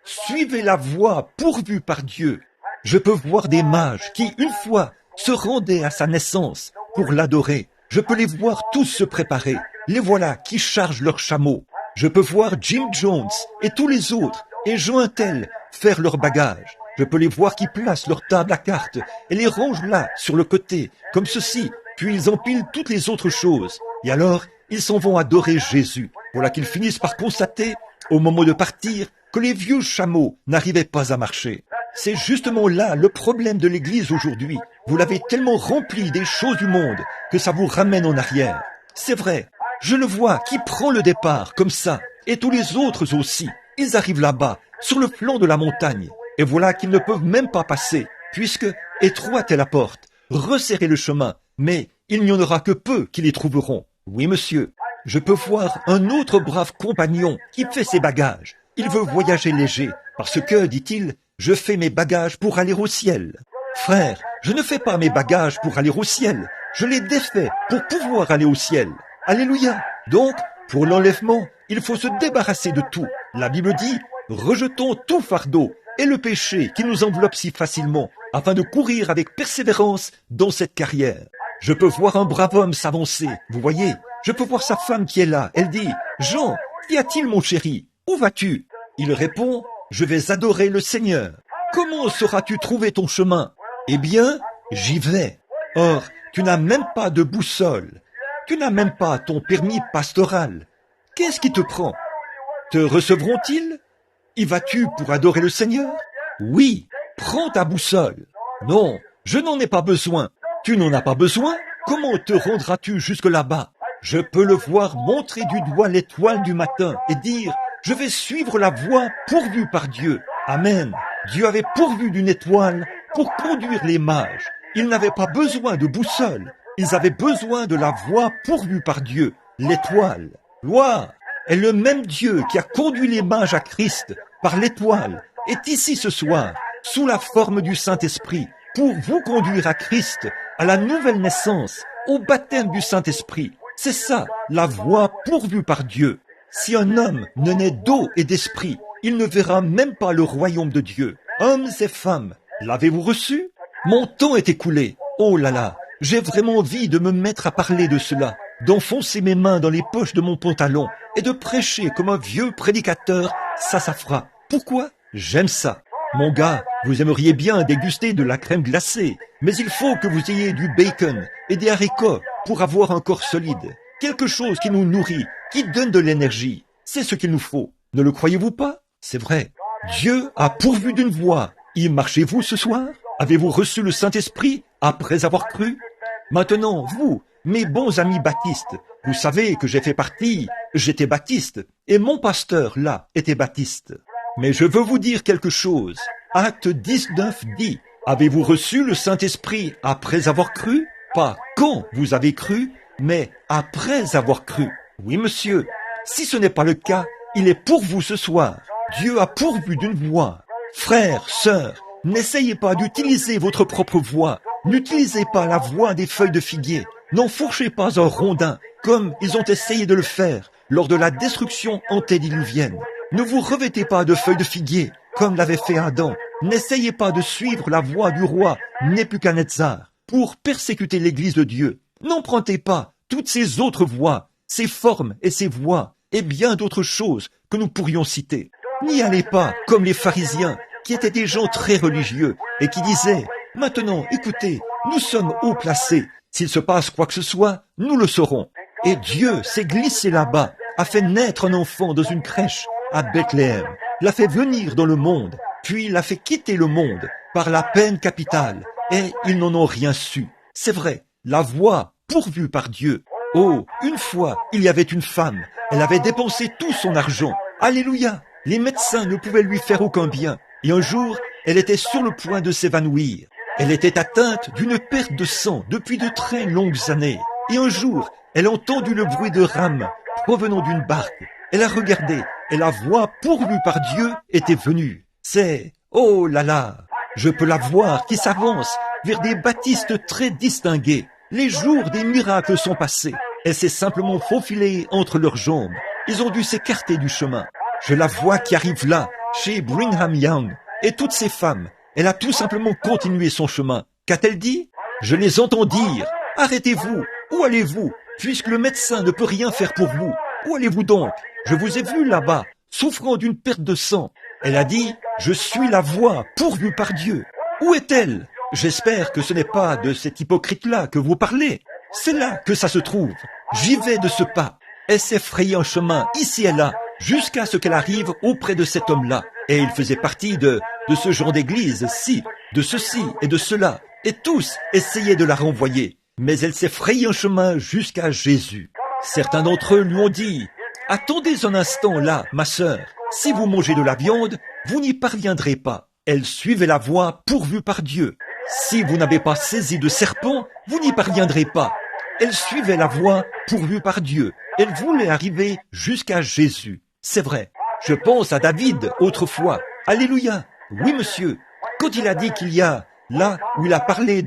Suivez la voie pourvue par Dieu. Je peux voir des mages qui, une fois, se rendaient à sa naissance pour l'adorer. Je peux les voir tous se préparer. Les voilà qui chargent leurs chameaux. Je peux voir Jim Jones et tous les autres et Jointel faire leurs bagages. Je peux les voir qui placent leur table à cartes et les rangent là, sur le côté, comme ceci, puis ils empilent toutes les autres choses. Et alors, ils s'en vont adorer Jésus. Voilà qu'ils finissent par constater, au moment de partir, que les vieux chameaux n'arrivaient pas à marcher. C'est justement là le problème de l'Église aujourd'hui. Vous l'avez tellement rempli des choses du monde que ça vous ramène en arrière. C'est vrai, je le vois qui prend le départ comme ça, et tous les autres aussi. Ils arrivent là-bas, sur le flanc de la montagne, et voilà qu'ils ne peuvent même pas passer, puisque étroite est la porte, resserrez le chemin, mais il n'y en aura que peu qui les trouveront. Oui, monsieur, je peux voir un autre brave compagnon qui fait ses bagages. Il veut voyager léger, parce que, dit-il, je fais mes bagages pour aller au ciel. Frère, je ne fais pas mes bagages pour aller au ciel, je les défais pour pouvoir aller au ciel. Alléluia. Donc, pour l'enlèvement, il faut se débarrasser de tout. La Bible dit, rejetons tout fardeau et le péché qui nous enveloppe si facilement, afin de courir avec persévérance dans cette carrière. Je peux voir un brave homme s'avancer, vous voyez. Je peux voir sa femme qui est là. Elle dit, Jean, qu'y a-t-il mon chéri? Où vas-tu? Il répond, je vais adorer le Seigneur. Comment sauras-tu trouver ton chemin? Eh bien, j'y vais. Or, tu n'as même pas de boussole. Tu n'as même pas ton permis pastoral. Qu'est-ce qui te prend? Te recevront-ils? Y vas-tu pour adorer le Seigneur? Oui, prends ta boussole. Non, je n'en ai pas besoin. Tu n'en as pas besoin? Comment te rendras-tu jusque là-bas? Je peux le voir montrer du doigt l'étoile du matin et dire, je vais suivre la voie pourvue par Dieu. Amen. Dieu avait pourvu d'une étoile pour conduire les mages. Ils n'avaient pas besoin de boussole. Ils avaient besoin de la voie pourvue par Dieu, l'étoile. Gloire! Et le même Dieu qui a conduit les mages à Christ par l'étoile est ici ce soir, sous la forme du Saint-Esprit, pour vous conduire à Christ, à la nouvelle naissance, au baptême du Saint-Esprit. C'est ça, la voie pourvue par Dieu. Si un homme ne naît d'eau et d'esprit, il ne verra même pas le royaume de Dieu. Hommes et femmes, l'avez-vous reçu? Mon temps est écoulé. Oh là là, j'ai vraiment envie de me mettre à parler de cela, d'enfoncer mes mains dans les poches de mon pantalon et de prêcher comme un vieux prédicateur, ça fera. Pourquoi? J'aime ça. Mon gars, vous aimeriez bien déguster de la crème glacée, mais il faut que vous ayez du bacon et des haricots pour avoir un corps solide. Quelque chose qui nous nourrit, qui donne de l'énergie. C'est ce qu'il nous faut. Ne le croyez-vous pas? C'est vrai. Dieu a pourvu d'une voie. Y marchez-vous ce soir? Avez-vous reçu le Saint-Esprit après avoir cru? Maintenant, vous, mes bons amis baptistes, vous savez que j'étais baptiste, et mon pasteur, là, était baptiste. Mais je veux vous dire quelque chose. Acte 19 dit, avez-vous reçu le Saint-Esprit après avoir cru? Pas quand vous avez cru, mais après avoir cru. Oui, monsieur. Si ce n'est pas le cas, il est pour vous ce soir. Dieu a pourvu d'une voie. Frères, sœurs, n'essayez pas d'utiliser votre propre voix. N'utilisez pas la voix des feuilles de figuier. N'enfourchez pas un rondin, comme ils ont essayé de le faire lors de la destruction antédiluvienne. Ne vous revêtez pas de feuilles de figuier, comme l'avait fait Adam. N'essayez pas de suivre la voie du roi Nebuchadnezzar pour persécuter l'Église de Dieu. N'empruntez pas toutes ces autres voies, ces formes et ces voies, et bien d'autres choses que nous pourrions citer. N'y allez pas comme les pharisiens, qui étaient des gens très religieux, et qui disaient « Maintenant, écoutez, nous sommes haut placés. S'il se passe quoi que ce soit, nous le saurons. » Et Dieu s'est glissé là-bas, a fait naître un enfant dans une crèche à Bethléem, l'a fait venir dans le monde, puis l'a fait quitter le monde par la peine capitale, et ils n'en ont rien su. C'est vrai, la voie pourvue par Dieu. Oh, une fois, il y avait une femme, elle avait dépensé tout son argent. Alléluia! Les médecins ne pouvaient lui faire aucun bien. Et un jour, elle était sur le point de s'évanouir. Elle était atteinte d'une perte de sang depuis de très longues années. Et un jour, elle a entendu le bruit de rames provenant d'une barque. Elle a regardé, et la voie pourvue par Dieu était venue. C'est, oh là là, je peux la voir qui s'avance vers des baptistes très distingués. Les jours des miracles sont passés. Elle s'est simplement faufilée entre leurs jambes. Ils ont dû s'écarter du chemin. Je la vois qui arrive là, chez Brigham Young. Et toutes ces femmes, elle a tout simplement continué son chemin. Qu'a-t-elle dit? Je les entends dire, arrêtez-vous, où allez-vous? Puisque le médecin ne peut rien faire pour vous. Où allez-vous donc? Je vous ai vu là-bas, souffrant d'une perte de sang. Elle a dit, je suis la voie pourvue par Dieu. Où est-elle? J'espère que ce n'est pas de cet hypocrite-là que vous parlez. C'est là que ça se trouve. J'y vais de ce pas. Elle s'est frayée un chemin ici et là, jusqu'à ce qu'elle arrive auprès de cet homme-là. Et il faisait partie de ce genre d'église-ci, de ceci et de cela. Et tous essayaient de la renvoyer. Mais elle s'est frayée un chemin jusqu'à Jésus. Certains d'entre eux lui ont dit, « Attendez un instant là, ma sœur. Si vous mangez de la viande, vous n'y parviendrez pas. » Elle suivait la voie pourvue par Dieu. Si vous n'avez pas saisi de serpent, vous n'y parviendrez pas. Elle suivait la voie pourvue par Dieu. Elle voulait arriver jusqu'à Jésus. C'est vrai. Je pense à David autrefois. Alléluia. Oui, monsieur. Quand il a dit qu'il y a, là où il a parlé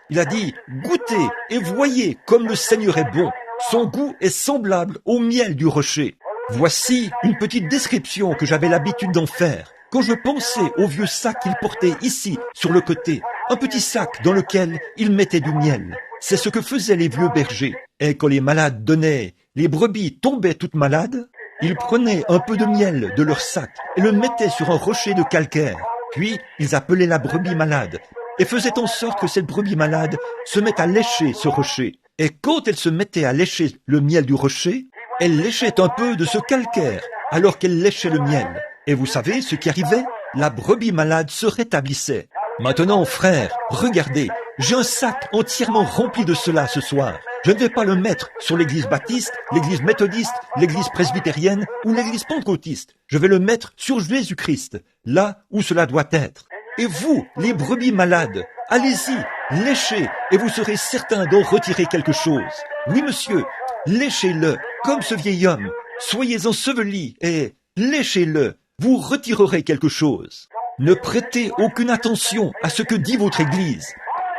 il a dit, goûtez et voyez comme le Seigneur est bon. Son goût est semblable au miel du rocher. Voici une petite description que j'avais l'habitude d'en faire. Quand je pensais au vieux sac qu'il portait ici, sur le côté, un petit sac dans lequel il mettait du miel. C'est ce que faisaient les vieux bergers. Et quand les malades donnaient, les brebis tombaient toutes malades, ils prenaient un peu de miel de leur sac et le mettaient sur un rocher de calcaire. Puis, ils appelaient la brebis malade et faisaient en sorte que cette brebis malade se mette à lécher ce rocher. Et quand elle se mettait à lécher le miel du rocher, elle léchait un peu de ce calcaire alors qu'elle léchait le miel. Et vous savez ce qui arrivait? La brebis malade se rétablissait. Maintenant, frère, regardez, j'ai un sac entièrement rempli de cela ce soir. Je ne vais pas le mettre sur l'église baptiste, l'église méthodiste, l'église presbytérienne ou l'église pentecôtiste. Je vais le mettre sur Jésus-Christ, là où cela doit être. Et vous, les brebis malades, allez-y, léchez, et vous serez certain d'en retirer quelque chose. Oui, monsieur, léchez-le, comme ce vieil homme. Soyez ensevelis et léchez-le. Vous retirerez quelque chose. Ne prêtez aucune attention à ce que dit votre Église.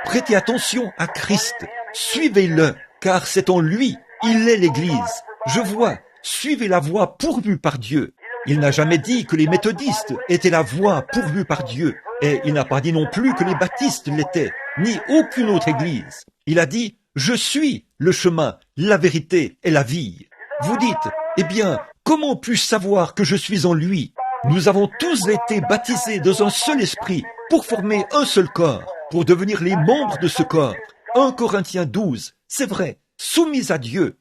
Prêtez attention à Christ. Suivez-le, car c'est en lui, il est l'Église. Je vois, suivez la voie pourvue par Dieu. Il n'a jamais dit que les méthodistes étaient la voie pourvue par Dieu. Et il n'a pas dit non plus que les baptistes l'étaient, ni aucune autre Église. Il a dit, je suis le chemin, la vérité et la vie. Vous dites, eh bien, comment puis-je savoir que je suis en lui? Nous avons tous été baptisés dans un seul esprit pour former un seul corps, pour devenir les membres de ce corps. 1 Corinthiens 12, c'est vrai, soumis à Dieu,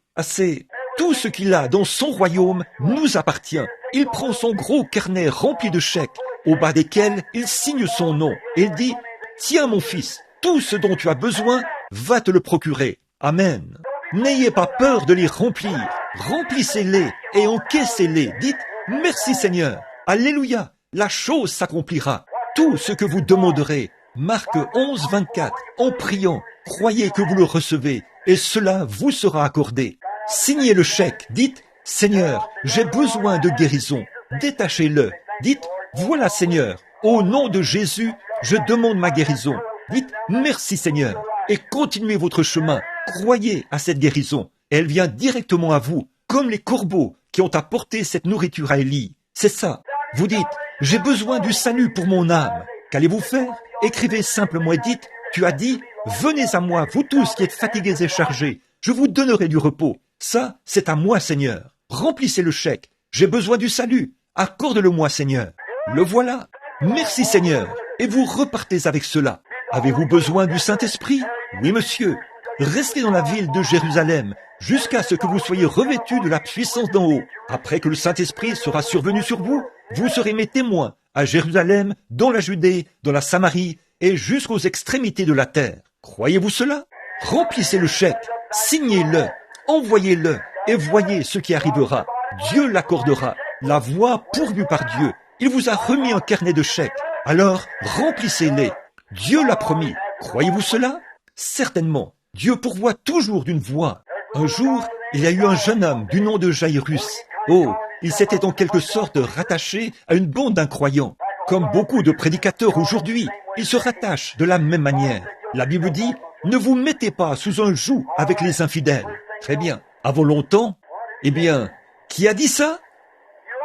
tout ce qu'il a dans son royaume nous appartient. Il prend son gros carnet rempli de chèques, au bas desquels il signe son nom, et il dit, tiens mon fils, tout ce dont tu as besoin, va te le procurer. Amen. N'ayez pas peur de les remplir, remplissez-les et encaissez-les. Dites, merci Seigneur. Alléluia, la chose s'accomplira. Tout ce que vous demanderez, Marc 11, 24, en priant, croyez que vous le recevez, et cela vous sera accordé. Signez le chèque, dites, Seigneur, j'ai besoin de guérison, détachez-le. Dites, voilà Seigneur, au nom de Jésus, je demande ma guérison. Dites, merci Seigneur, et continuez votre chemin, croyez à cette guérison. Elle vient directement à vous, comme les corbeaux qui ont apporté cette nourriture à Élie. C'est ça. Vous dites, j'ai besoin du salut pour mon âme. Qu'allez-vous faire? Écrivez simplement et dites, tu as dit, venez à moi, vous tous qui êtes fatigués et chargés, je vous donnerai du repos. Ça, c'est à moi, Seigneur. Remplissez le chèque. J'ai besoin du salut. Accorde-le-moi, Seigneur. Le voilà. Merci, Seigneur. Et vous repartez avec cela. Avez-vous besoin du Saint-Esprit? Oui, monsieur. Restez dans la ville de Jérusalem jusqu'à ce que vous soyez revêtus de la puissance d'en haut. Après que le Saint-Esprit sera survenu sur vous, vous serez mes témoins à Jérusalem, dans la Judée, dans la Samarie et jusqu'aux extrémités de la terre. Croyez-vous cela? Remplissez le chèque, signez-le, envoyez-le et voyez ce qui arrivera. Dieu l'accordera, la voie pourvue par Dieu. Il vous a remis un carnet de chèques, alors remplissez-les. Dieu l'a promis. Croyez-vous cela? Certainement. Dieu pourvoit toujours d'une voie. Un jour, il y a eu un jeune homme du nom de Jairus. Oh, il s'était en quelque sorte rattaché à une bande d'incroyants. Comme beaucoup de prédicateurs aujourd'hui, ils se rattachent de la même manière. La Bible dit, ne vous mettez pas sous un joug avec les infidèles. Très bien. Avant longtemps, eh bien, qui a dit ça?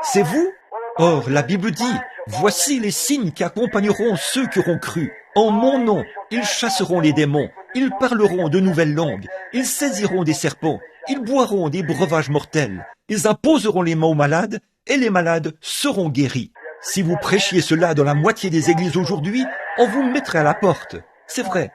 C'est vous? Or, la Bible dit, voici les signes qui accompagneront ceux qui auront cru. En mon nom, ils chasseront les démons, ils parleront de nouvelles langues, ils saisiront des serpents, ils boiront des breuvages mortels, ils imposeront les mains aux malades, et les malades seront guéris. Si vous prêchiez cela dans la moitié des églises aujourd'hui, on vous mettrait à la porte. C'est vrai,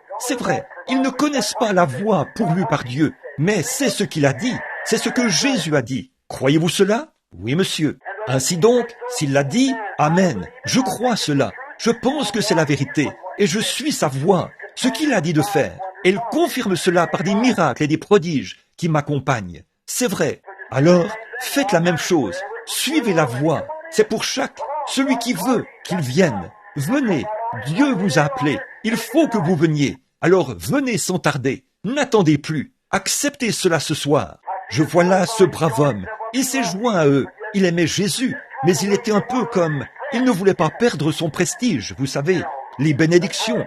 ils ne connaissent pas la voie pourvue par Dieu, mais c'est ce qu'il a dit, c'est ce que Jésus a dit. Croyez-vous cela? Oui, monsieur. Ainsi donc, s'il l'a dit, amen. Je crois cela. Je pense que c'est la vérité. Et je suis sa voix, ce qu'il a dit de faire. Et il confirme cela par des miracles et des prodiges qui m'accompagnent. C'est vrai. Alors, faites la même chose. Suivez la voie. C'est pour celui qui veut qu'il vienne. Venez. Dieu vous a appelé. Il faut que vous veniez. Alors venez sans tarder. N'attendez plus. Acceptez cela ce soir. Je vois là ce brave homme. Il s'est joint à eux. Il aimait Jésus, mais il était un peu comme... Il ne voulait pas perdre son prestige, vous savez, les bénédictions.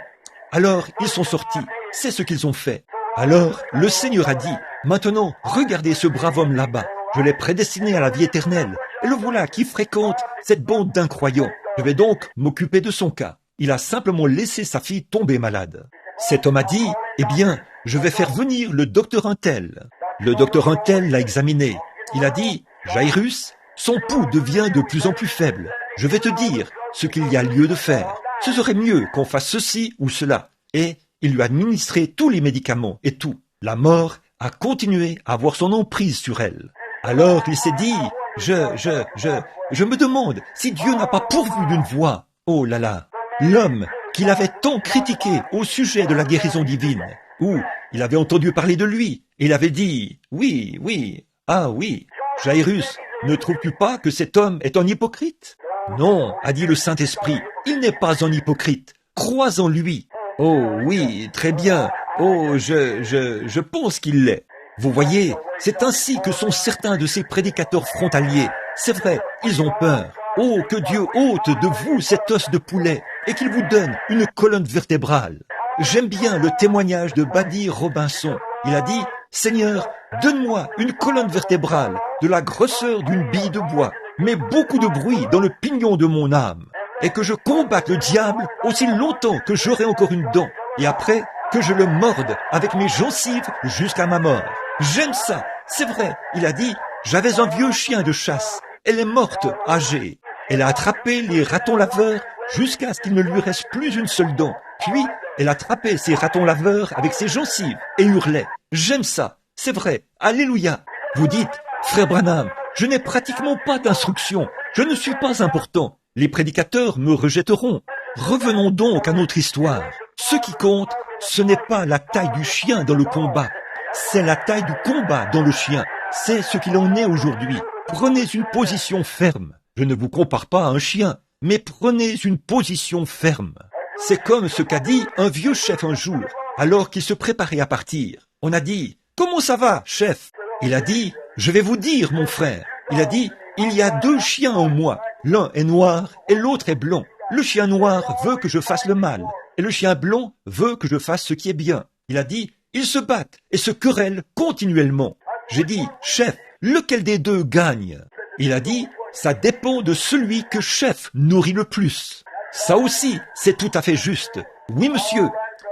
Alors, ils sont sortis. C'est ce qu'ils ont fait. Alors, le Seigneur a dit, maintenant, regardez ce brave homme là-bas. Je l'ai prédestiné à la vie éternelle. Et le voilà qui fréquente cette bande d'incroyants. Je vais donc m'occuper de son cas. Il a simplement laissé sa fille tomber malade. Cet homme a dit, eh bien, je vais faire venir le docteur Untel. Le docteur Untel l'a examiné. Il a dit, Jairus, son pouls devient de plus en plus faible. Je vais te dire ce qu'il y a lieu de faire. Ce serait mieux qu'on fasse ceci ou cela. Et il lui a administré tous les médicaments et tout. La mort a continué à avoir son emprise sur elle. Alors il s'est dit, je me demande si Dieu n'a pas pourvu d'une voie. Oh là là, l'homme qu'il avait tant critiqué au sujet de la guérison divine, où il avait entendu parler de lui, et il avait dit, oui, ah oui, Jairus, ne trouves-tu pas que cet homme est un hypocrite? Non, a dit le Saint-Esprit, il n'est pas un hypocrite. Crois en lui. Oh oui, très bien. Oh, je pense qu'il l'est. Vous voyez, c'est ainsi que sont certains de ces prédicateurs frontaliers. C'est vrai, ils ont peur. Oh, que Dieu ôte de vous cet os de poulet et qu'il vous donne une colonne vertébrale. J'aime bien le témoignage de Buddy Robinson. Il a dit, Seigneur, donne-moi une colonne vertébrale de la grosseur d'une bille de bois, mais beaucoup de bruit dans le pignon de mon âme, et que je combatte le diable aussi longtemps que j'aurai encore une dent, et après que je le morde avec mes gencives jusqu'à ma mort. J'aime ça, c'est vrai. Il a dit, j'avais un vieux chien de chasse, elle est morte, âgée. Elle a attrapé les ratons laveurs jusqu'à ce qu'il ne lui reste plus une seule dent. Puis, elle attrapait ces ratons laveurs avec ses gencives et hurlait. J'aime ça, c'est vrai, alléluia. Vous dites, frère Branham, je n'ai pratiquement pas d'instruction, je ne suis pas important. Les prédicateurs me rejetteront. Revenons donc à notre histoire. Ce qui compte, ce n'est pas la taille du chien dans le combat, c'est la taille du combat dans le chien. C'est ce qu'il en est aujourd'hui. Prenez une position ferme. Je ne vous compare pas à un chien, mais prenez une position ferme. C'est comme ce qu'a dit un vieux chef un jour, alors qu'il se préparait à partir. On a dit, « Comment ça va, chef ?» Il a dit, « Je vais vous dire, mon frère. » Il a dit, « Il y a 2 chiens en moi. L'un est noir et l'autre est blanc. Le chien noir veut que je fasse le mal, et le chien blanc veut que je fasse ce qui est bien. » Il a dit, « Ils se battent et se querellent continuellement. » J'ai dit, « Chef, lequel des 2 gagne ?» Il a dit, « Ça dépend de celui que chef nourrit le plus. » Ça aussi, c'est tout à fait juste. Oui, monsieur.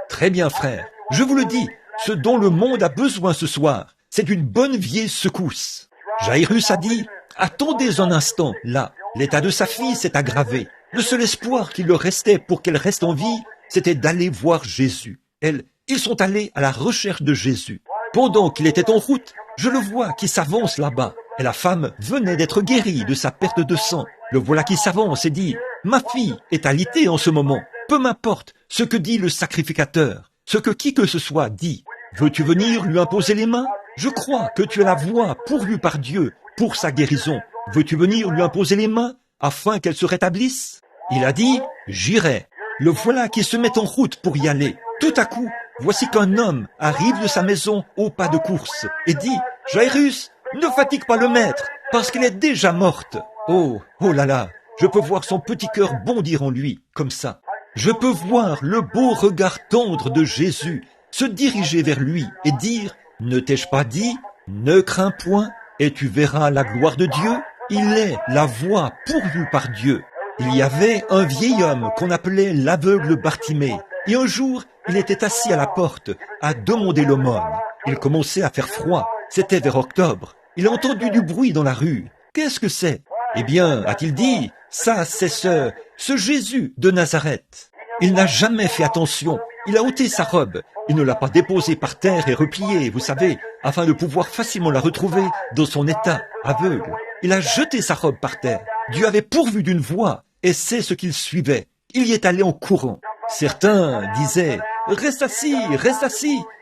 Très bien, frère. Je vous le dis, ce dont le monde a besoin ce soir, c'est d'une bonne vieille secousse. Jairus a dit, « Attendez un instant, là. L'état de sa fille s'est aggravé. Le seul espoir qu'il leur restait pour qu'elle reste en vie, c'était d'aller voir Jésus. Elle Ils sont allés à la recherche de Jésus. Pendant qu'il était en route, je le vois qui s'avance là-bas. Et la femme venait d'être guérie de sa perte de sang. Le voilà qui s'avance et dit, « Ma fille est alitée en ce moment. Peu m'importe ce que dit le sacrificateur, ce que qui que ce soit dit. Veux-tu venir lui imposer les mains? Je crois que tu es la voie pourvue par Dieu pour sa guérison. Veux-tu venir lui imposer les mains afin qu'elle se rétablisse? » Il a dit, « J'irai. » Le voilà qui se met en route pour y aller. Tout à coup, voici qu'un homme arrive de sa maison au pas de course et dit, « Jairus, ne fatigue pas le maître, parce qu'elle est déjà morte. » Oh, oh là là, je peux voir son petit cœur bondir en lui, comme ça. Je peux voir le beau regard tendre de Jésus se diriger vers lui et dire, « Ne t'ai-je pas dit, ne crains point, et tu verras la gloire de Dieu. » Il est la voie pourvue par Dieu. Il y avait un vieil homme qu'on appelait l'aveugle Bartimée, et un jour, il était assis à la porte, à demander l'aumône. Il commençait à faire froid, c'était vers octobre. Il a entendu du bruit dans la rue. Qu'est-ce que c'est? Eh bien, a-t-il dit, ça c'est ce Jésus de Nazareth. Il n'a jamais fait attention, il a ôté sa robe, il ne l'a pas déposée par terre et repliée, vous savez, afin de pouvoir facilement la retrouver dans son état aveugle. Il a jeté sa robe par terre. Dieu avait pourvu d'une voie, et c'est ce qu'il suivait. Il y est allé en courant. Certains disaient, « Reste assis,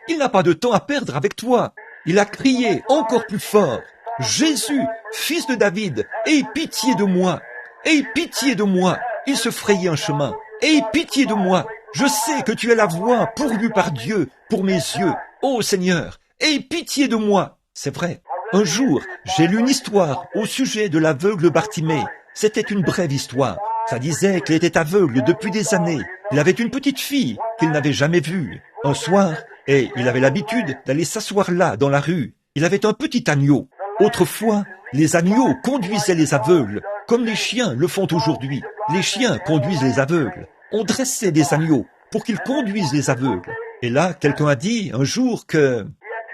il n'a pas de temps à perdre avec toi. » Il a crié encore plus fort, « Jésus, fils de David, aie pitié de moi, aie pitié de moi. » Il se frayait un chemin, « Aie pitié de moi, je sais que tu es la voie pourvue par Dieu pour mes yeux. Ô Seigneur, aie pitié de moi. » C'est vrai. Un jour, j'ai lu une histoire au sujet de l'aveugle Bartimée. C'était une brève histoire. Ça disait qu'il était aveugle depuis des années. Il avait une petite fille qu'il n'avait jamais vue. Un soir, et il avait l'habitude d'aller s'asseoir là, dans la rue. Il avait un petit agneau. Autrefois, les agneaux conduisaient les aveugles, comme les chiens le font aujourd'hui. Les chiens conduisent les aveugles. On dressait des agneaux pour qu'ils conduisent les aveugles. Et là, quelqu'un a dit un jour que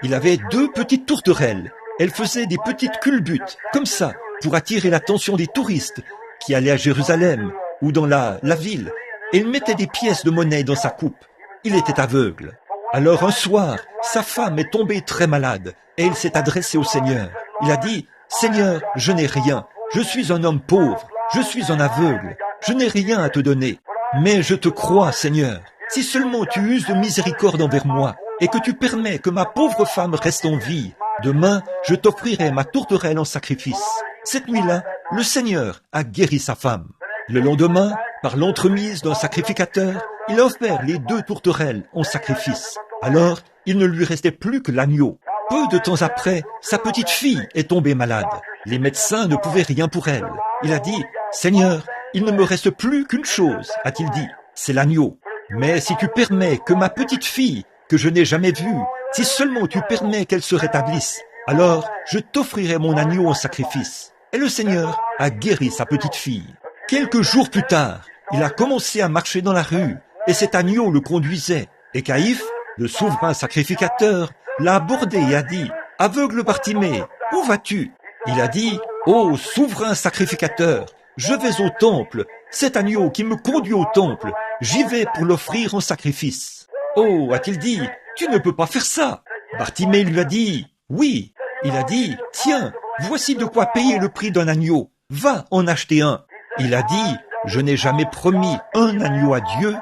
il avait 2 petites tourterelles. Elles faisaient des petites culbutes, comme ça, pour attirer l'attention des touristes qui allaient à Jérusalem ou dans la ville. Et il mettait des pièces de monnaie dans sa coupe. Il était aveugle. Alors un soir, sa femme est tombée très malade et il s'est adressé au Seigneur. Il a dit, « Seigneur, je n'ai rien. Je suis un homme pauvre. Je suis un aveugle. Je n'ai rien à te donner. Mais je te crois, Seigneur. Si seulement tu uses de miséricorde envers moi et que tu permets que ma pauvre femme reste en vie, demain, je t'offrirai ma tourterelle en sacrifice. » Cette nuit-là, le Seigneur a guéri sa femme. Le lendemain, par l'entremise d'un sacrificateur, il a offert les 2 tourterelles en sacrifice. Alors, il ne lui restait plus que l'agneau. Peu de temps après, sa petite fille est tombée malade. Les médecins ne pouvaient rien pour elle. Il a dit, « Seigneur, il ne me reste plus qu'une chose, a-t-il dit, c'est l'agneau. Mais si tu permets que ma petite fille, que je n'ai jamais vue, si seulement tu permets qu'elle se rétablisse, alors je t'offrirai mon agneau en sacrifice. » Et le Seigneur a guéri sa petite fille. Quelques jours plus tard, il a commencé à marcher dans la rue, et cet agneau le conduisait. Et Caïphe, le souverain sacrificateur, l'a abordé et a dit, « Aveugle Bartimée, où vas-tu » Il a dit, « Ô souverain sacrificateur, je vais au temple, cet agneau qui me conduit au temple, j'y vais pour l'offrir en sacrifice. » Oh, a-t-il dit, tu ne peux pas faire ça. Bartimée lui a dit, oui. Il a dit, tiens, voici de quoi payer le prix d'un agneau, va en acheter un. Il a dit, je n'ai jamais promis un agneau à Dieu,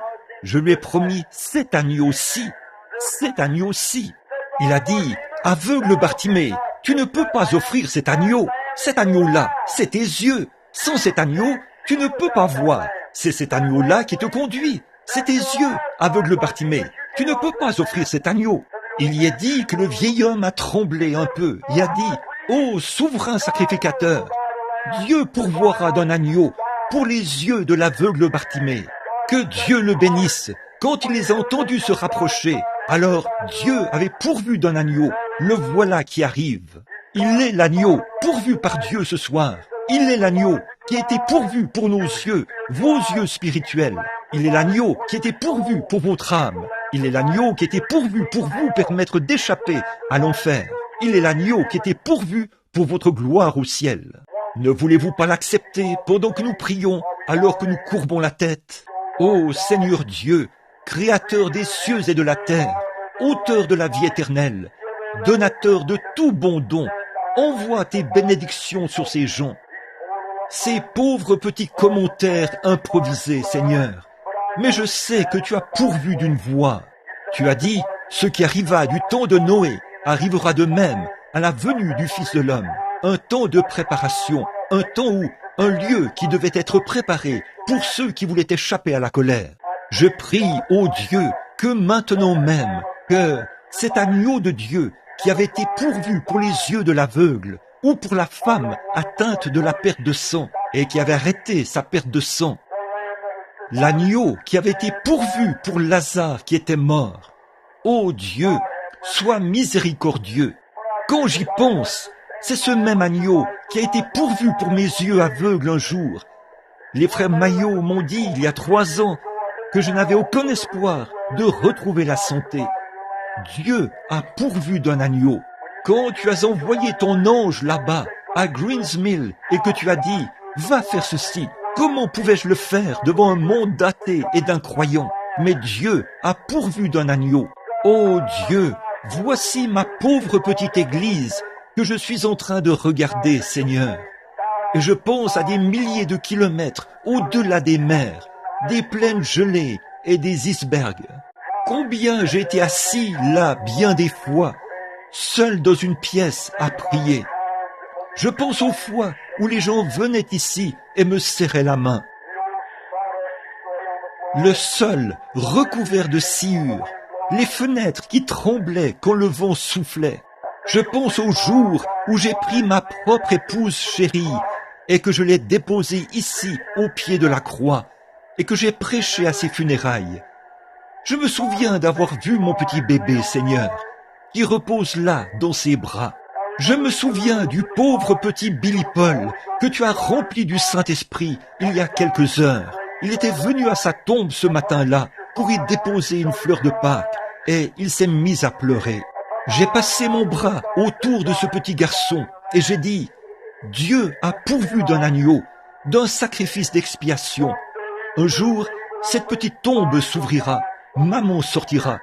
je lui ai promis 7 agneaux-ci, 7 agneaux-ci. Il a dit, aveugle Bartimée, tu ne peux pas offrir cet agneau-là, c'est tes yeux. Sans cet agneau, tu ne peux pas voir. C'est cet agneau-là qui te conduit. C'est tes yeux, aveugle Bartimée. Tu ne peux pas offrir cet agneau. Il y est dit que le vieil homme a tremblé un peu et a dit, ô souverain sacrificateur, Dieu pourvoira d'un agneau pour les yeux de l'aveugle Bartimée. Que Dieu le bénisse. Quand il les a entendus se rapprocher, alors Dieu avait pourvu d'un agneau. Le voilà qui arrive. Il est l'agneau pourvu par Dieu ce soir. Il est l'agneau qui a été pourvu pour nos yeux, vos yeux spirituels. Il est l'agneau qui a été pourvu pour votre âme. Il est l'agneau qui a été pourvu pour vous permettre d'échapper à l'enfer. Il est l'agneau qui a été pourvu pour votre gloire au ciel. Ne voulez-vous pas l'accepter pendant que nous prions, alors que nous courbons la tête? Ô Seigneur Dieu, Créateur des cieux et de la terre, auteur de la vie éternelle, donateur de tout bon don, envoie tes bénédictions sur ces gens. Ces pauvres petits commentaires improvisés, Seigneur. Mais je sais que tu as pourvu d'une voie. Tu as dit, ce qui arriva du temps de Noé arrivera de même à la venue du Fils de l'homme. Un temps de préparation, un temps où un lieu qui devait être préparé pour ceux qui voulaient échapper à la colère. Je prie, ô Dieu, que maintenant même, que cet agneau de Dieu qui avait été pourvu pour les yeux de l'aveugle, ou pour la femme atteinte de la perte de sang et qui avait arrêté sa perte de sang, l'agneau qui avait été pourvu pour Lazare qui était mort. Ô Dieu, sois miséricordieux. Quand j'y pense, c'est ce même agneau qui a été pourvu pour mes yeux aveugles un jour. Les frères Maillot m'ont dit il y a 3 ans que je n'avais aucun espoir de retrouver la santé. Dieu a pourvu d'un agneau. Quand tu as envoyé ton ange là-bas, à Greens Mill, et que tu as dit « Va faire ceci », comment pouvais-je le faire devant un monde d'athées et d'incroyants? Mais Dieu a pourvu d'un agneau. Oh Dieu, voici ma pauvre petite église que je suis en train de regarder, Seigneur. Et je pense à des milliers de kilomètres au-delà des mers, des plaines gelées et des icebergs. Combien j'ai été assis là bien des fois, seul dans une pièce à prier. Je pense aux fois où les gens venaient ici et me serraient la main. Le sol recouvert de sciure, les fenêtres qui tremblaient quand le vent soufflait. Je pense aux jours où j'ai pris ma propre épouse chérie et que je l'ai déposée ici au pied de la croix et que j'ai prêché à ses funérailles. Je me souviens d'avoir vu mon petit bébé, Seigneur, qui repose là dans ses bras. Je me souviens du pauvre petit Billy Paul que tu as rempli du Saint-Esprit il y a quelques heures. Il était venu à sa tombe ce matin-là pour y déposer une fleur de Pâques et il s'est mis à pleurer. J'ai passé mon bras autour de ce petit garçon et j'ai dit « Dieu a pourvu d'un agneau, d'un sacrifice d'expiation. Un jour, cette petite tombe s'ouvrira, maman sortira,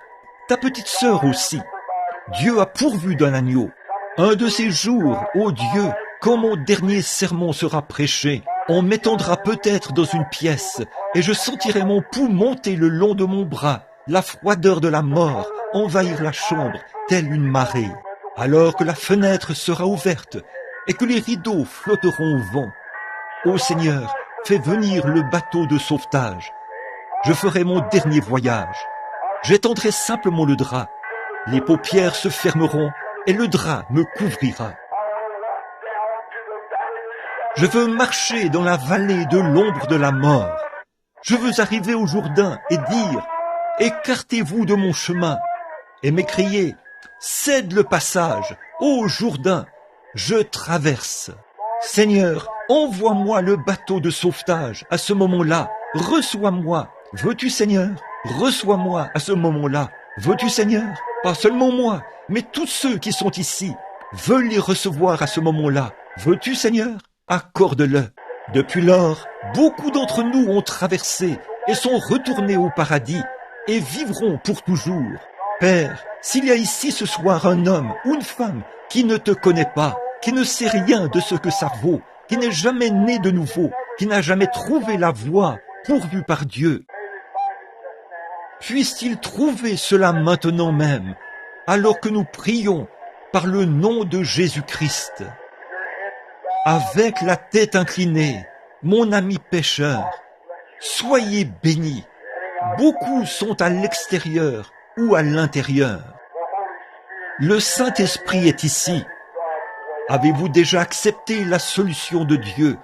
ta petite sœur aussi. Dieu a pourvu d'un agneau. Un de ces jours, ô Dieu, quand mon dernier sermon sera prêché, on m'étendra peut-être dans une pièce et je sentirai mon pouls monter le long de mon bras, la froideur de la mort envahir la chambre telle une marée, alors que la fenêtre sera ouverte et que les rideaux flotteront au vent. Ô Seigneur, fais venir le bateau de sauvetage. Je ferai mon dernier voyage. J'étendrai simplement le drap. Les paupières se fermeront et le drap me couvrira. Je veux marcher dans la vallée de l'ombre de la mort. Je veux arriver au Jourdain et dire « Écartez-vous de mon chemin » et m'écrier « Cède le passage, ô Jourdain, je traverse. » Seigneur, envoie-moi le bateau de sauvetage à ce moment-là. Reçois-moi. Veux-tu, Seigneur? Reçois-moi à ce moment-là. Veux-tu, Seigneur? Pas seulement moi, mais tous ceux qui sont ici veulent les recevoir à ce moment-là. Veux-tu, Seigneur? Accorde-le. Depuis lors, beaucoup d'entre nous ont traversé et sont retournés au paradis et vivront pour toujours. Père, s'il y a ici ce soir un homme ou une femme qui ne te connaît pas, qui ne sait rien de ce que ça vaut, qui n'est jamais né de nouveau, qui n'a jamais trouvé la voie pourvue par Dieu, puisse-t-il trouver cela maintenant même, alors que nous prions par le nom de Jésus-Christ. Avec la tête inclinée, mon ami pécheur, soyez bénis. Beaucoup sont à l'extérieur ou à l'intérieur. Le Saint-Esprit est ici. Avez-vous déjà accepté la solution de Dieu,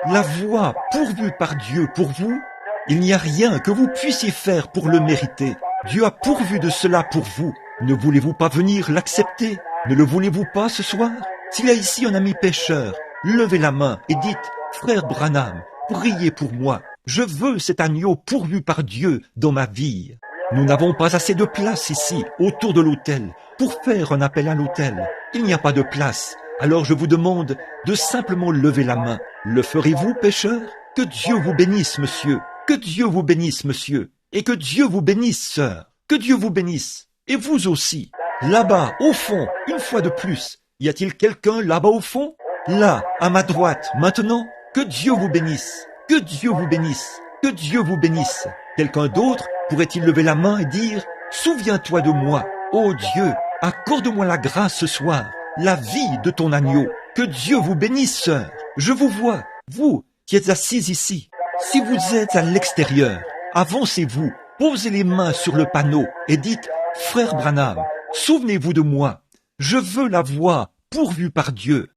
la voie pourvue par Dieu pour vous? Il n'y a rien que vous puissiez faire pour le mériter. Dieu a pourvu de cela pour vous. Ne voulez-vous pas venir l'accepter? Ne le voulez-vous pas ce soir? S'il y a ici un ami pécheur, levez la main et dites « Frère Branham, priez pour moi. Je veux cet agneau pourvu par Dieu dans ma vie. » Nous n'avons pas assez de place ici, autour de l'autel, pour faire un appel à l'autel. Il n'y a pas de place. Alors je vous demande de simplement lever la main. Le ferez-vous, pécheur? Que Dieu vous bénisse, monsieur. Que Dieu vous bénisse, monsieur. Et que Dieu vous bénisse, sœur. Que Dieu vous bénisse. Et vous aussi, là-bas, au fond, une fois de plus. Y a-t-il quelqu'un là-bas au fond? Là, à ma droite, maintenant? Que Dieu vous bénisse! Que Dieu vous bénisse! Que Dieu vous bénisse! Quelqu'un d'autre pourrait-il lever la main et dire « Souviens-toi de moi, ô Dieu, accorde-moi la grâce ce soir, la vie de ton agneau. » Que Dieu vous bénisse, sœur. Je vous vois, vous qui êtes assises ici. Si vous êtes à l'extérieur, avancez-vous, posez les mains sur le panneau et dites « Frère Branham, souvenez-vous de moi. Je veux la voix pourvue par Dieu.